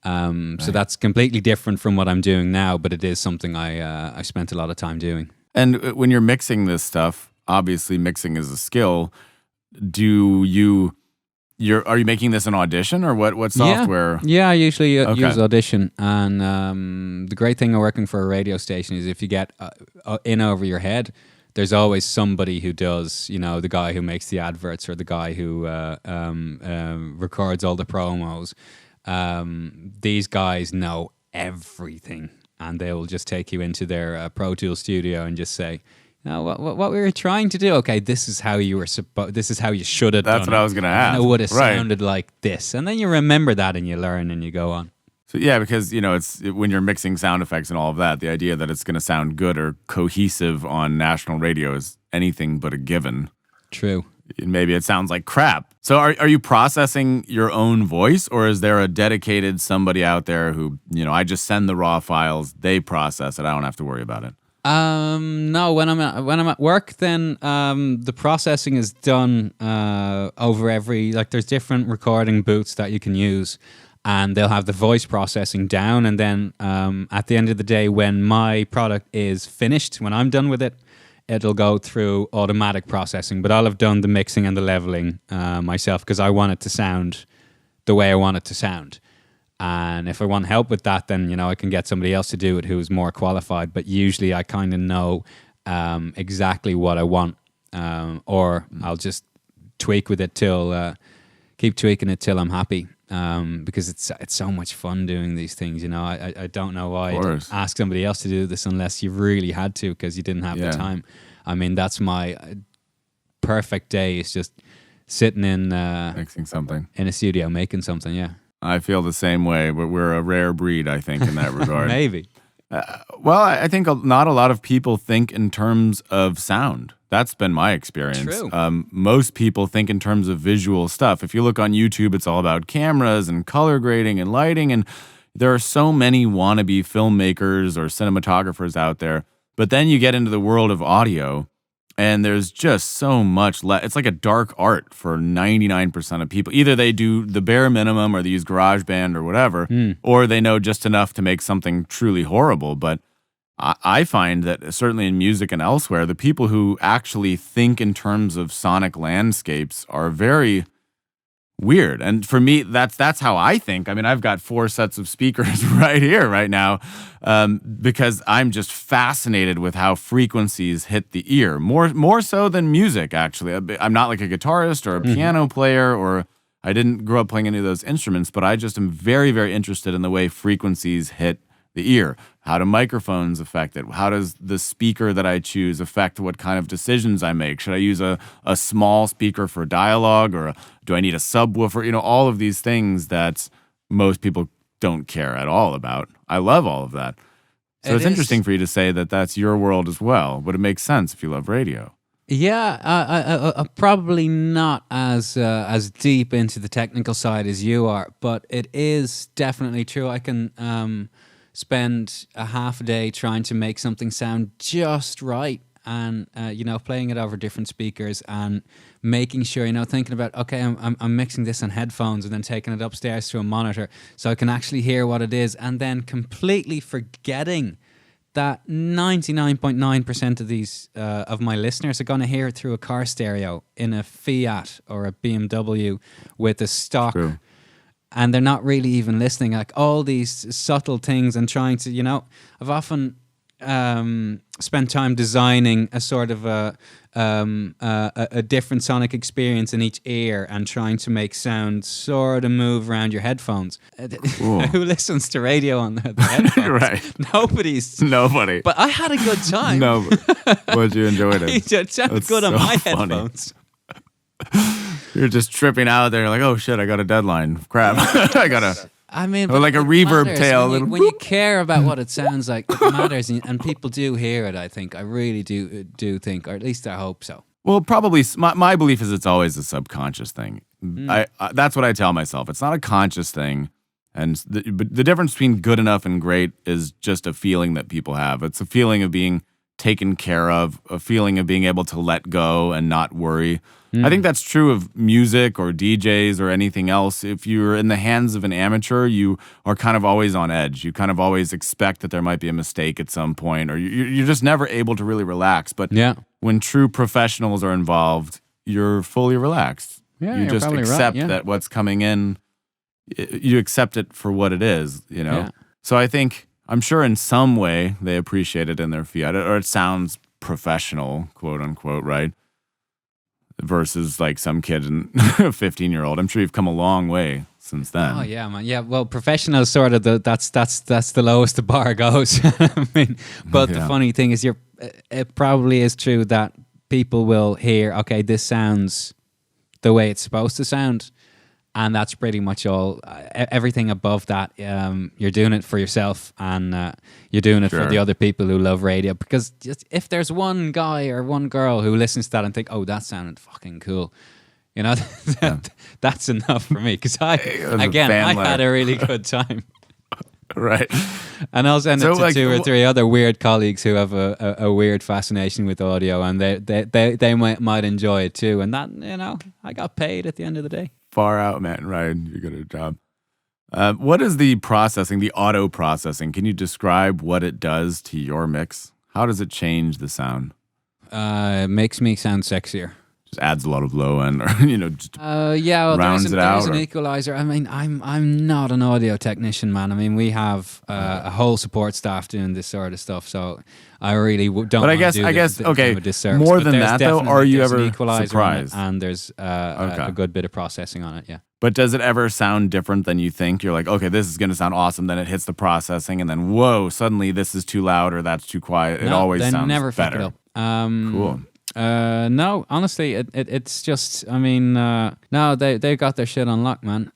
Speaker 2: So that's completely different from what I'm doing now, but it is something I spent a lot of time doing.
Speaker 1: And when you're mixing this stuff, obviously mixing is a skill. Are you making this an Audition, or what software?
Speaker 2: Yeah, I usually use Audition. And the great thing of working for a radio station is if you get in over your head, there's always somebody who does, you know, the guy who makes the adverts or the guy who records all the promos. These guys know everything, and they will just take you into their Pro Tools studio and just say, "No, what we were trying to do. Okay, this is how you were this is how you should have done it.
Speaker 1: That's what I was going to ask.
Speaker 2: It would have sounded like this," and then you remember that and you learn and you go on.
Speaker 1: So yeah, because you know when you're mixing sound effects and all of that, the idea that it's going to sound good or cohesive on national radio is anything but a given.
Speaker 2: True.
Speaker 1: Maybe it sounds like crap. So are you processing your own voice, or is there a dedicated somebody out there who, you know, I just send the raw files, they process it, I don't have to worry about it?
Speaker 2: No, when I'm at work, then the processing is done over there's different recording booths that you can use, and they'll have the voice processing down, and then at the end of the day, when my product is finished, when I'm done with it, it'll go through automatic processing, but I'll have done the mixing and the leveling myself, because I want it to sound the way I want it to sound. And if I want help with that, then, you know, I can get somebody else to do it who's more qualified. But usually I kind of know exactly what I want, or I'll just tweak with it keep tweaking it till I'm happy. Because it's so much fun doing these things, you know. I don't know why I'd ask somebody else to do this unless you really had to, because you didn't have the time. I mean, that's my perfect day, is just sitting in
Speaker 1: mixing something
Speaker 2: in a studio making something. Yeah.
Speaker 1: I feel the same way, but we're a rare breed, I think, in that regard.
Speaker 2: Maybe.
Speaker 1: Well, I think not a lot of people think in terms of sound. That's been my experience.
Speaker 2: True.
Speaker 1: Most people think in terms of visual stuff. If you look on YouTube, it's all about cameras and color grading and lighting, and there are so many wannabe filmmakers or cinematographers out there. But then you get into the world of audio, and there's just so much it's like a dark art for 99% of people. Either they do the bare minimum or they use GarageBand or whatever, or they know just enough to make something truly horrible. But I find that certainly in music and elsewhere, the people who actually think in terms of sonic landscapes are very weird. And for me, that's how I think. I mean, I've got 4 sets of speakers right here, right now, because I'm just fascinated with how frequencies hit the ear, more so than music, actually. I'm not like a guitarist or a piano player, or I didn't grow up playing any of those instruments, but I just am very, very interested in the way frequencies hit the ear. How do microphones affect it? How does the speaker that I choose affect what kind of decisions I make? Should I use a small speaker for dialogue, or do I need a subwoofer? You know, all of these things that most people don't care at all about. I love all of that. So it's interesting for you to say that that's your world as well, but it makes sense if you love radio.
Speaker 2: Yeah, I'm probably not as deep into the technical side as you are, but it is definitely true. I can spend a half a day trying to make something sound just right, and playing it over different speakers and making sure, thinking about, okay, I'm mixing this on headphones and then taking it upstairs to a monitor so I can actually hear what it is, and then completely forgetting that 99.9% of these of my listeners are going to hear it through a car stereo in a Fiat or a BMW with a stock.
Speaker 1: True.
Speaker 2: And they're not really even listening. Like all these subtle things and trying to, I've often spent time designing a sort of a different sonic experience in each ear and trying to make sound sort of move around your headphones. Who listens to radio on the headphones?
Speaker 1: Right. Nobody.
Speaker 2: But I had a good time.
Speaker 1: No. Would you enjoy it?
Speaker 2: It sounded good on my headphones.
Speaker 1: You're just tripping out there, like, oh shit, I got a deadline. Crap. I gotta.
Speaker 2: I mean,
Speaker 1: or like a reverb
Speaker 2: matters.
Speaker 1: tail.
Speaker 2: When you care about what it sounds like, it matters, and people do hear it. I think, I really do think, or at least I hope so.
Speaker 1: Well, probably my belief is it's always a subconscious thing. I that's what I tell myself. It's not a conscious thing, and the difference between good enough and great is just a feeling that people have. It's a feeling of being taken care of, a feeling of being able to let go and not worry. I think that's true of music or DJs or anything else. If you're in the hands of an amateur, you are kind of always on edge. You kind of always expect that there might be a mistake at some point, or you're just never able to really relax. But when true professionals are involved, you're fully relaxed.
Speaker 2: Yeah,
Speaker 1: you just accept that what's coming in, you accept it for what it is,
Speaker 2: Yeah.
Speaker 1: So I'm sure in some way they appreciate it in their Fiat, or it sounds professional, quote unquote, right? Versus like some kid and a 15-year-old. I'm sure you've come a long way since then.
Speaker 2: Oh yeah, man. Yeah, well, professional is sort of that's the lowest the bar goes. I mean, but the funny thing is, it probably is true that people will hear, okay, this sounds the way it's supposed to sound, and that's pretty much all. Everything above that, you're doing it for yourself, and you're doing it for the other people who love radio. Because if there's one guy or one girl who listens to that and think, oh, that sounded fucking cool, that's enough for me. Because I had a really good time.
Speaker 1: Right.
Speaker 2: And I'll send it to 2 or 3 other weird colleagues who have a weird fascination with audio, and they might enjoy it too. And that, I got paid at the end of the day.
Speaker 1: Far out, man. Right. You got a job. What is the processing, the auto processing? Can you describe what it does to your mix? How does it change the sound?
Speaker 2: It makes me sound sexier.
Speaker 1: Just adds a lot of low end, or just
Speaker 2: rounds
Speaker 1: it out.
Speaker 2: There's an equalizer. I mean, I'm not an audio technician, man. I mean, we have a whole support staff doing this sort of stuff, so I really don't.
Speaker 1: But I guess okay. More than that, though, are you ever surprised?
Speaker 2: And there's a good bit of processing on it. Yeah.
Speaker 1: But does it ever sound different than you think? You're like, okay, this is going to sound awesome. Then it hits the processing, and then whoa, suddenly this is too loud or that's too quiet. It always sounds
Speaker 2: never
Speaker 1: better.
Speaker 2: Fuck it up.
Speaker 1: Cool.
Speaker 2: No, honestly, it's just, I mean, no, they got their shit on lock, man.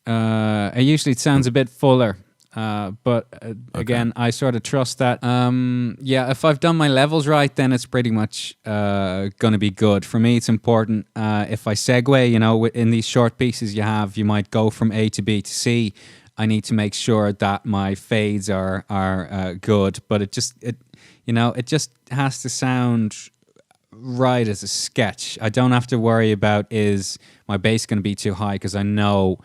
Speaker 2: It sounds a bit fuller. But again, I sort of trust that. If I've done my levels right, then it's pretty much going to be good. For me, it's important if I segue, in these short pieces you might go from A to B to C. I need to make sure that my fades are good, but it just has to sound right as a sketch. I don't have to worry about is my bass going to be too high, because I know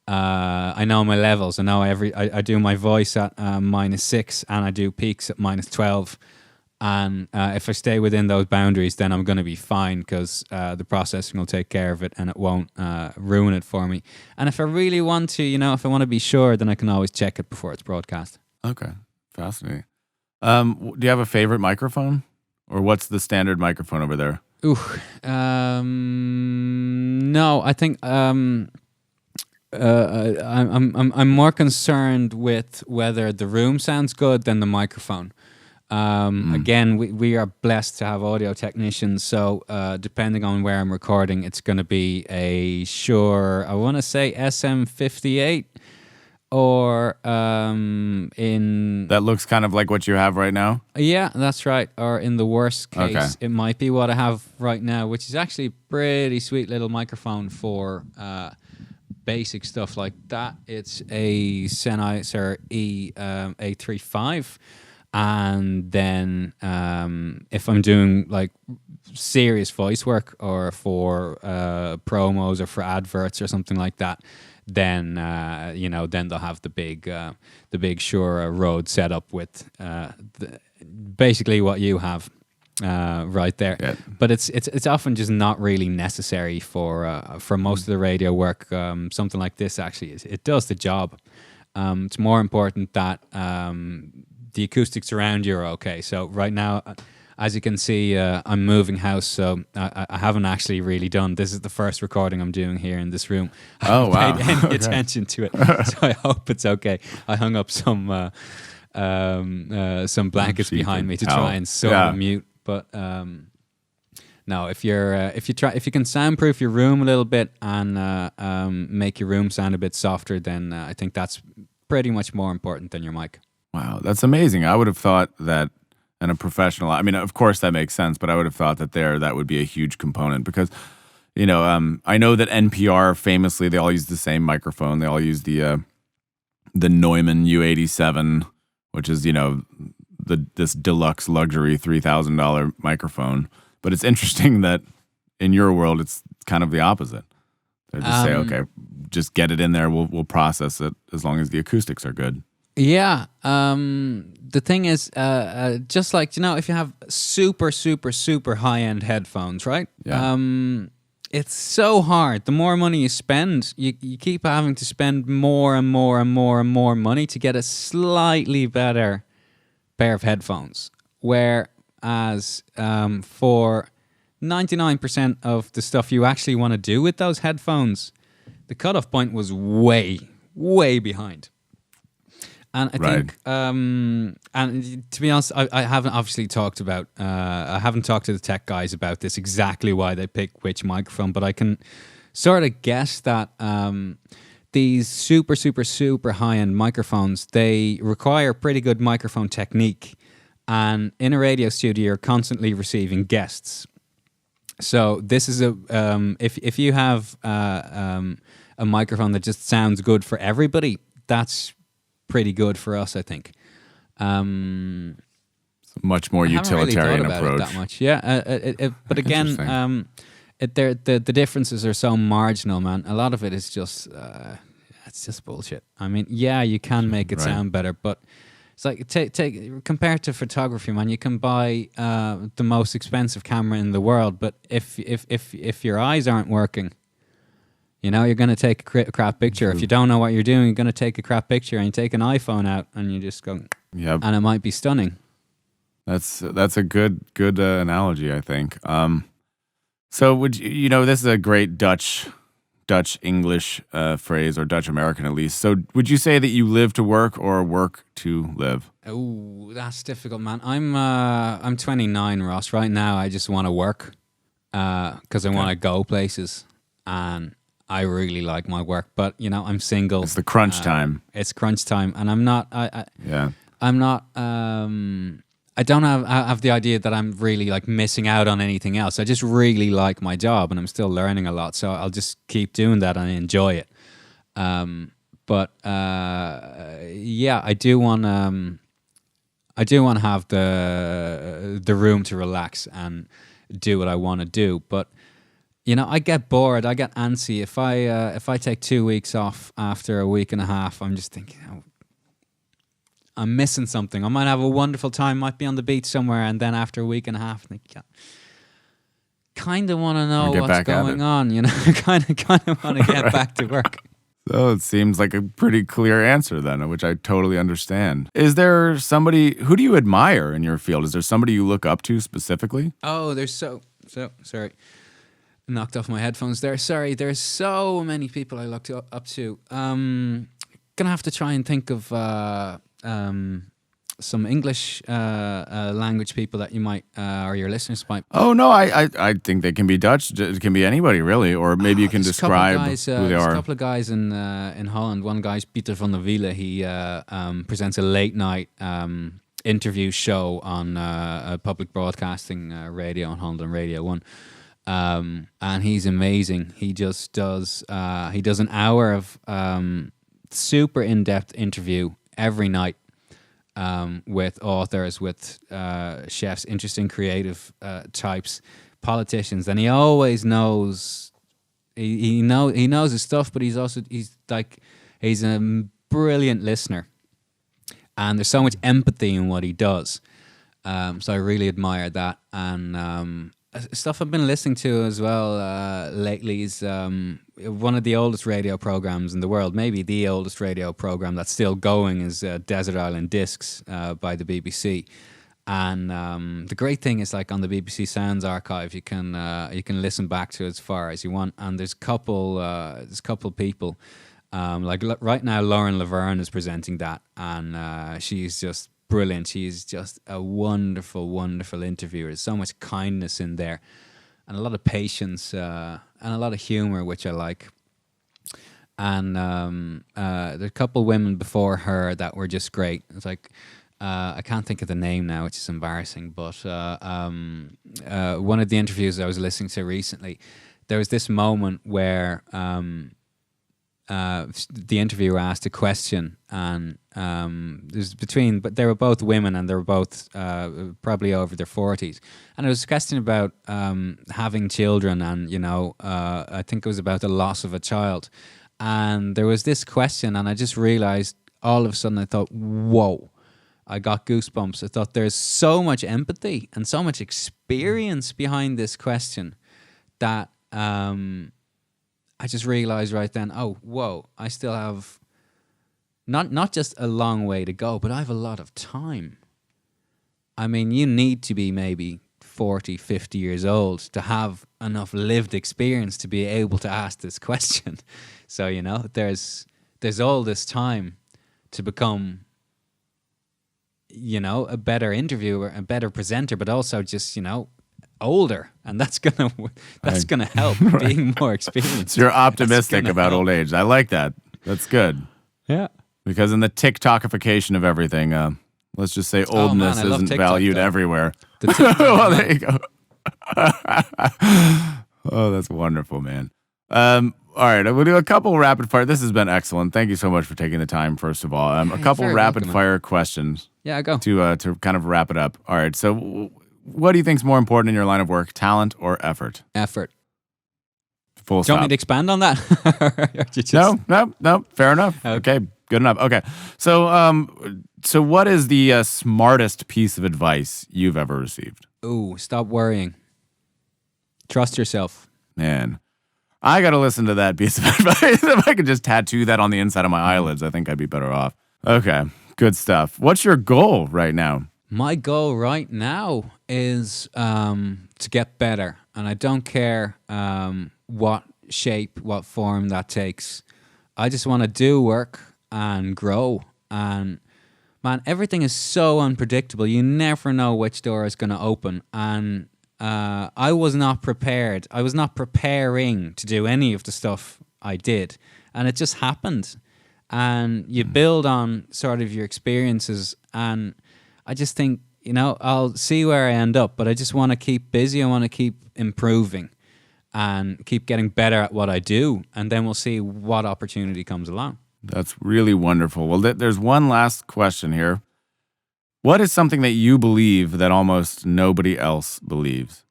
Speaker 2: my levels. I know I do my voice at -6 and I do peaks at -12. And if I stay within those boundaries, then I'm going to be fine, because the processing will take care of it and it won't ruin it for me. And if I really want to, if I want to be sure, then I can always check it before it's broadcast.
Speaker 1: Okay, fascinating. Do you have a favorite microphone, or what's the standard microphone over there?
Speaker 2: No, I think I'm more concerned with whether the room sounds good than the microphone. Again, we are blessed to have audio technicians, so depending on where I'm recording, it's going to be a Shure, I want to say SM58, or in...
Speaker 1: That looks kind of like what you have right now?
Speaker 2: Yeah, that's right. Or in the worst case, It might be what I have right now, which is actually a pretty sweet little microphone for... basic stuff like that. It's a Sennheiser A35, and then if I'm doing like serious voice work or for promos or for adverts or something like that, then then they'll have the big Shure Rode setup with basically what you have. Right there, yeah. But it's often just not really necessary for most of the radio work. Something like this actually it does the job. It's more important that the acoustics around you are okay. So right now, as you can see, I'm moving house, so I haven't actually really done. This is the first recording I'm doing here in this room. I haven't paid any attention to it, so I hope it's okay. I hung up some blankets behind me to try and sort of mute. But no, if you can soundproof your room a little bit and make your room sound a bit softer, then I think that's pretty much more important than your mic.
Speaker 1: Wow, that's amazing. I would have thought that, and a professional, I mean, of course that makes sense, but I would have thought that would be a huge component, because I know that NPR famously, they all use the same microphone. They all use the Neumann U87, which is this deluxe luxury $3,000 microphone. But it's interesting that in your world, it's kind of the opposite. They just say, okay, just get it in there. We'll process it as long as the acoustics are good.
Speaker 2: Yeah. The thing is, just like, if you have super, super, super high-end headphones, right?
Speaker 1: Yeah.
Speaker 2: It's so hard. The more money you spend, you keep having to spend more and more and more and more money to get a slightly better pair of headphones, whereas for 99% of the stuff you actually want to do with those headphones, the cutoff point was way, way behind. And I think, and to be honest, I haven't obviously talked about, I haven't talked to the tech guys about this, exactly why they pick which microphone, but I can sort of guess that these super, super, super high-end microphones, they require pretty good microphone technique. And in a radio studio, you're constantly receiving guests. So this is if you have a microphone that just sounds good for everybody, that's pretty good for us, I think.
Speaker 1: Much more utilitarian approach.
Speaker 2: That much, yeah. But again, the differences are so marginal, man. A lot of it is just it's just bullshit. I mean, yeah, you can make it sound better, but it's like take compared to photography, man. You can buy the most expensive camera in the world, but if your eyes aren't working, you're going to take a crap picture. If you don't know what you're doing, you're going to take a crap picture, and you take an iPhone out and you just go,
Speaker 1: yep.
Speaker 2: And it might be stunning.
Speaker 1: That's a good analogy, I think. So would this is a great Dutch English phrase, or Dutch American at least. So would you say that you live to work or work to live?
Speaker 2: Oh, that's difficult, man. I'm 29, Ross. Right now, I just want to work because I want to go places, and I really like my work, but I'm single.
Speaker 1: It's the crunch time.
Speaker 2: It's crunch time, and I'm not.
Speaker 1: Yeah.
Speaker 2: I'm not. I don't have the idea that I'm really like missing out on anything else. I just really like my job, and I'm still learning a lot. So I'll just keep doing that and enjoy it. But yeah, I do want. I do want to have the room to relax and do what I want to do, but. I get bored. I get antsy if I take 2 weeks off after a week and a half. I'm just thinking, I'm missing something. I might have a wonderful time, might be on the beach somewhere, and then after a week and a half, I think, kind of want to know what's going on. Kind of want to get back to work.
Speaker 1: So it seems like a pretty clear answer then, which I totally understand. Is there somebody who do you admire in your field? Is there somebody you look up to specifically?
Speaker 2: Oh, there's so sorry. Knocked off my headphones there. Sorry, there's so many people I looked up to. Gonna have to try and think of some English language people that you might or your listeners might.
Speaker 1: Oh no, I think they can be Dutch. It can be anybody really, or maybe you can describe who they are.
Speaker 2: There's a couple of guys in Holland. One guy's Pieter van der Wielen. He presents a late night interview show on public broadcasting radio in Holland on Radio 1. And he's amazing. He just does an hour of super in-depth interview every night with authors, with chefs, interesting creative types, politicians, and he always knows he knows his stuff, but he's a brilliant listener, and there's so much empathy in what he does. So I really admire that, and stuff I've been listening to as well lately is one of the oldest radio programs in the world, maybe the oldest radio program that's still going, is Desert Island Discs by the BBC. And the great thing is, like, on the BBC Sounds archive, you can listen back to as far as you want. And there's a couple people like right now, Lauren Laverne is presenting that, and she's just brilliant. She's just a wonderful, wonderful interviewer. There's so much kindness in there, and a lot of patience, and a lot of humor, which I like. And there's a couple women before her that were just great. It's like I can't think of the name now, which is embarrassing. But one of the interviews I was listening to recently, there was this moment where the interviewer asked a question, and but they were both women, and they were both probably over their 40s, and it was a question about having children, and I think it was about the loss of a child, and there was this question, and I just realized all of a sudden, I thought, whoa, I got goosebumps. I thought there's so much empathy and so much experience behind this question that I just realized right then, oh, whoa, I still have not just a long way to go, but I have a lot of time. I mean, you need to be maybe 40, 50 years old to have enough lived experience to be able to ask this question. So, there's all this time to become, a better interviewer, a better presenter, but also just, older, and that's gonna help being more experienced.
Speaker 1: So you're optimistic about old age. I like that. That's good.
Speaker 2: Yeah.
Speaker 1: Because in the TikTokification of everything, let's just say oldness isn't TikTok, valued everywhere. Well, there you go. Oh, that's wonderful, man. All right, we'll do a couple rapid fire. This has been excellent. Thank you so much for taking the time, first of all. A couple rapid fire questions.
Speaker 2: Yeah, go.
Speaker 1: To kind of wrap it up. All right, so what do you think is more important in your line of work, talent or effort?
Speaker 2: Effort.
Speaker 1: Full stop.
Speaker 2: Do you want me to expand on that?
Speaker 1: No. Fair enough. Okay, good enough. Okay, so what is the smartest piece of advice you've ever received?
Speaker 2: Ooh, stop worrying. Trust yourself.
Speaker 1: Man, I got to listen to that piece of advice. If I could just tattoo that on the inside of my eyelids, I think I'd be better off. Okay, good stuff. What's your goal right now?
Speaker 2: My goal right now is to get better, and I don't care what shape, what form that takes. I just want to do work and grow. And man, everything is so unpredictable. You never know which door is going to open. And I was not prepared. I was not preparing to do any of the stuff I did. And it just happened. And you build on sort of your experiences. And I just think, I'll see where I end up, but I just want to keep busy. I want to keep improving and keep getting better at what I do. And then we'll see what opportunity comes along.
Speaker 1: That's really wonderful. Well, there's one last question here. What is something that you believe that almost nobody else believes?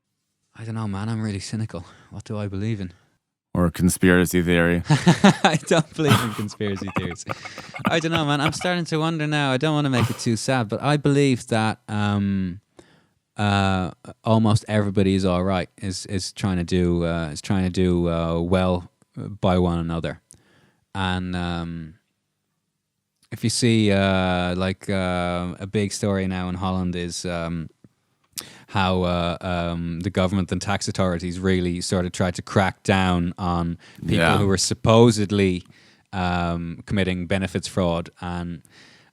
Speaker 2: I don't know, man. I'm really cynical. What do I believe in?
Speaker 1: Or a conspiracy theory?
Speaker 2: I don't believe in conspiracy theories. I don't know, man. I'm starting to wonder now. I don't want to make it too sad, but I believe that almost everybody is all right. Is trying to do well by one another, and if you see a big story now in Holland is how the government and tax authorities really sort of tried to crack down on people who were supposedly committing benefits fraud, and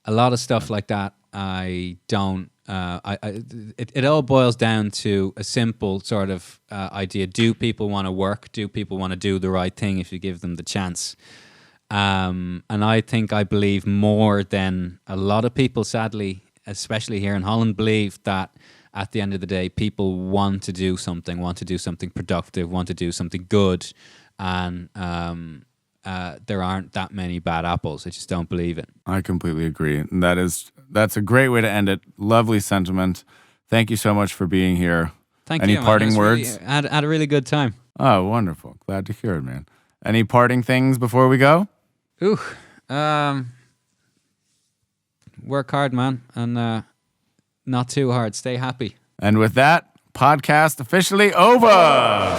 Speaker 2: a lot of stuff like that. I don't. It all boils down to a simple sort of idea: do people want to work? Do people want to do the right thing if you give them the chance? And I think I believe more than a lot of people, sadly, especially here in Holland, believe that at the end of the day, people want to do something productive, want to do something good, and there aren't that many bad apples. I just don't believe it.
Speaker 1: I completely agree. And that's a great way to end it. Lovely sentiment. Thank you so much for being here.
Speaker 2: Thank
Speaker 1: you.
Speaker 2: Any parting
Speaker 1: words?
Speaker 2: Really, I had a really good time.
Speaker 1: Oh, wonderful. Glad to hear it, man. Any parting things before we go?
Speaker 2: Work hard, man, and not too hard. Stay happy.
Speaker 1: And with that, podcast officially over.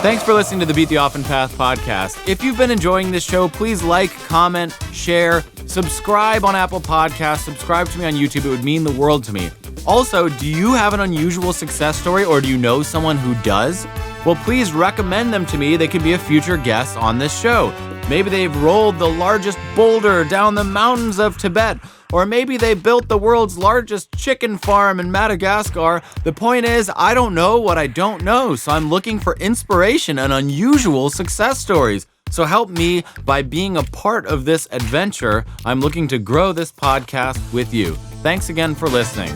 Speaker 1: Thanks for listening to the Beat the Often Path podcast. If you've been enjoying this show, please like, comment, share, subscribe on Apple Podcasts, subscribe to me on YouTube. It would mean the world to me. Also, do you have an unusual success story, or do you know someone who does? Well, please recommend them to me. They could be a future guest on this show. Maybe they've rolled the largest boulder down the mountains of Tibet, or maybe they built the world's largest chicken farm in Madagascar. The point is, I don't know what I don't know, so I'm looking for inspiration and unusual success stories. So help me by being a part of this adventure. I'm looking to grow this podcast with you. Thanks again for listening.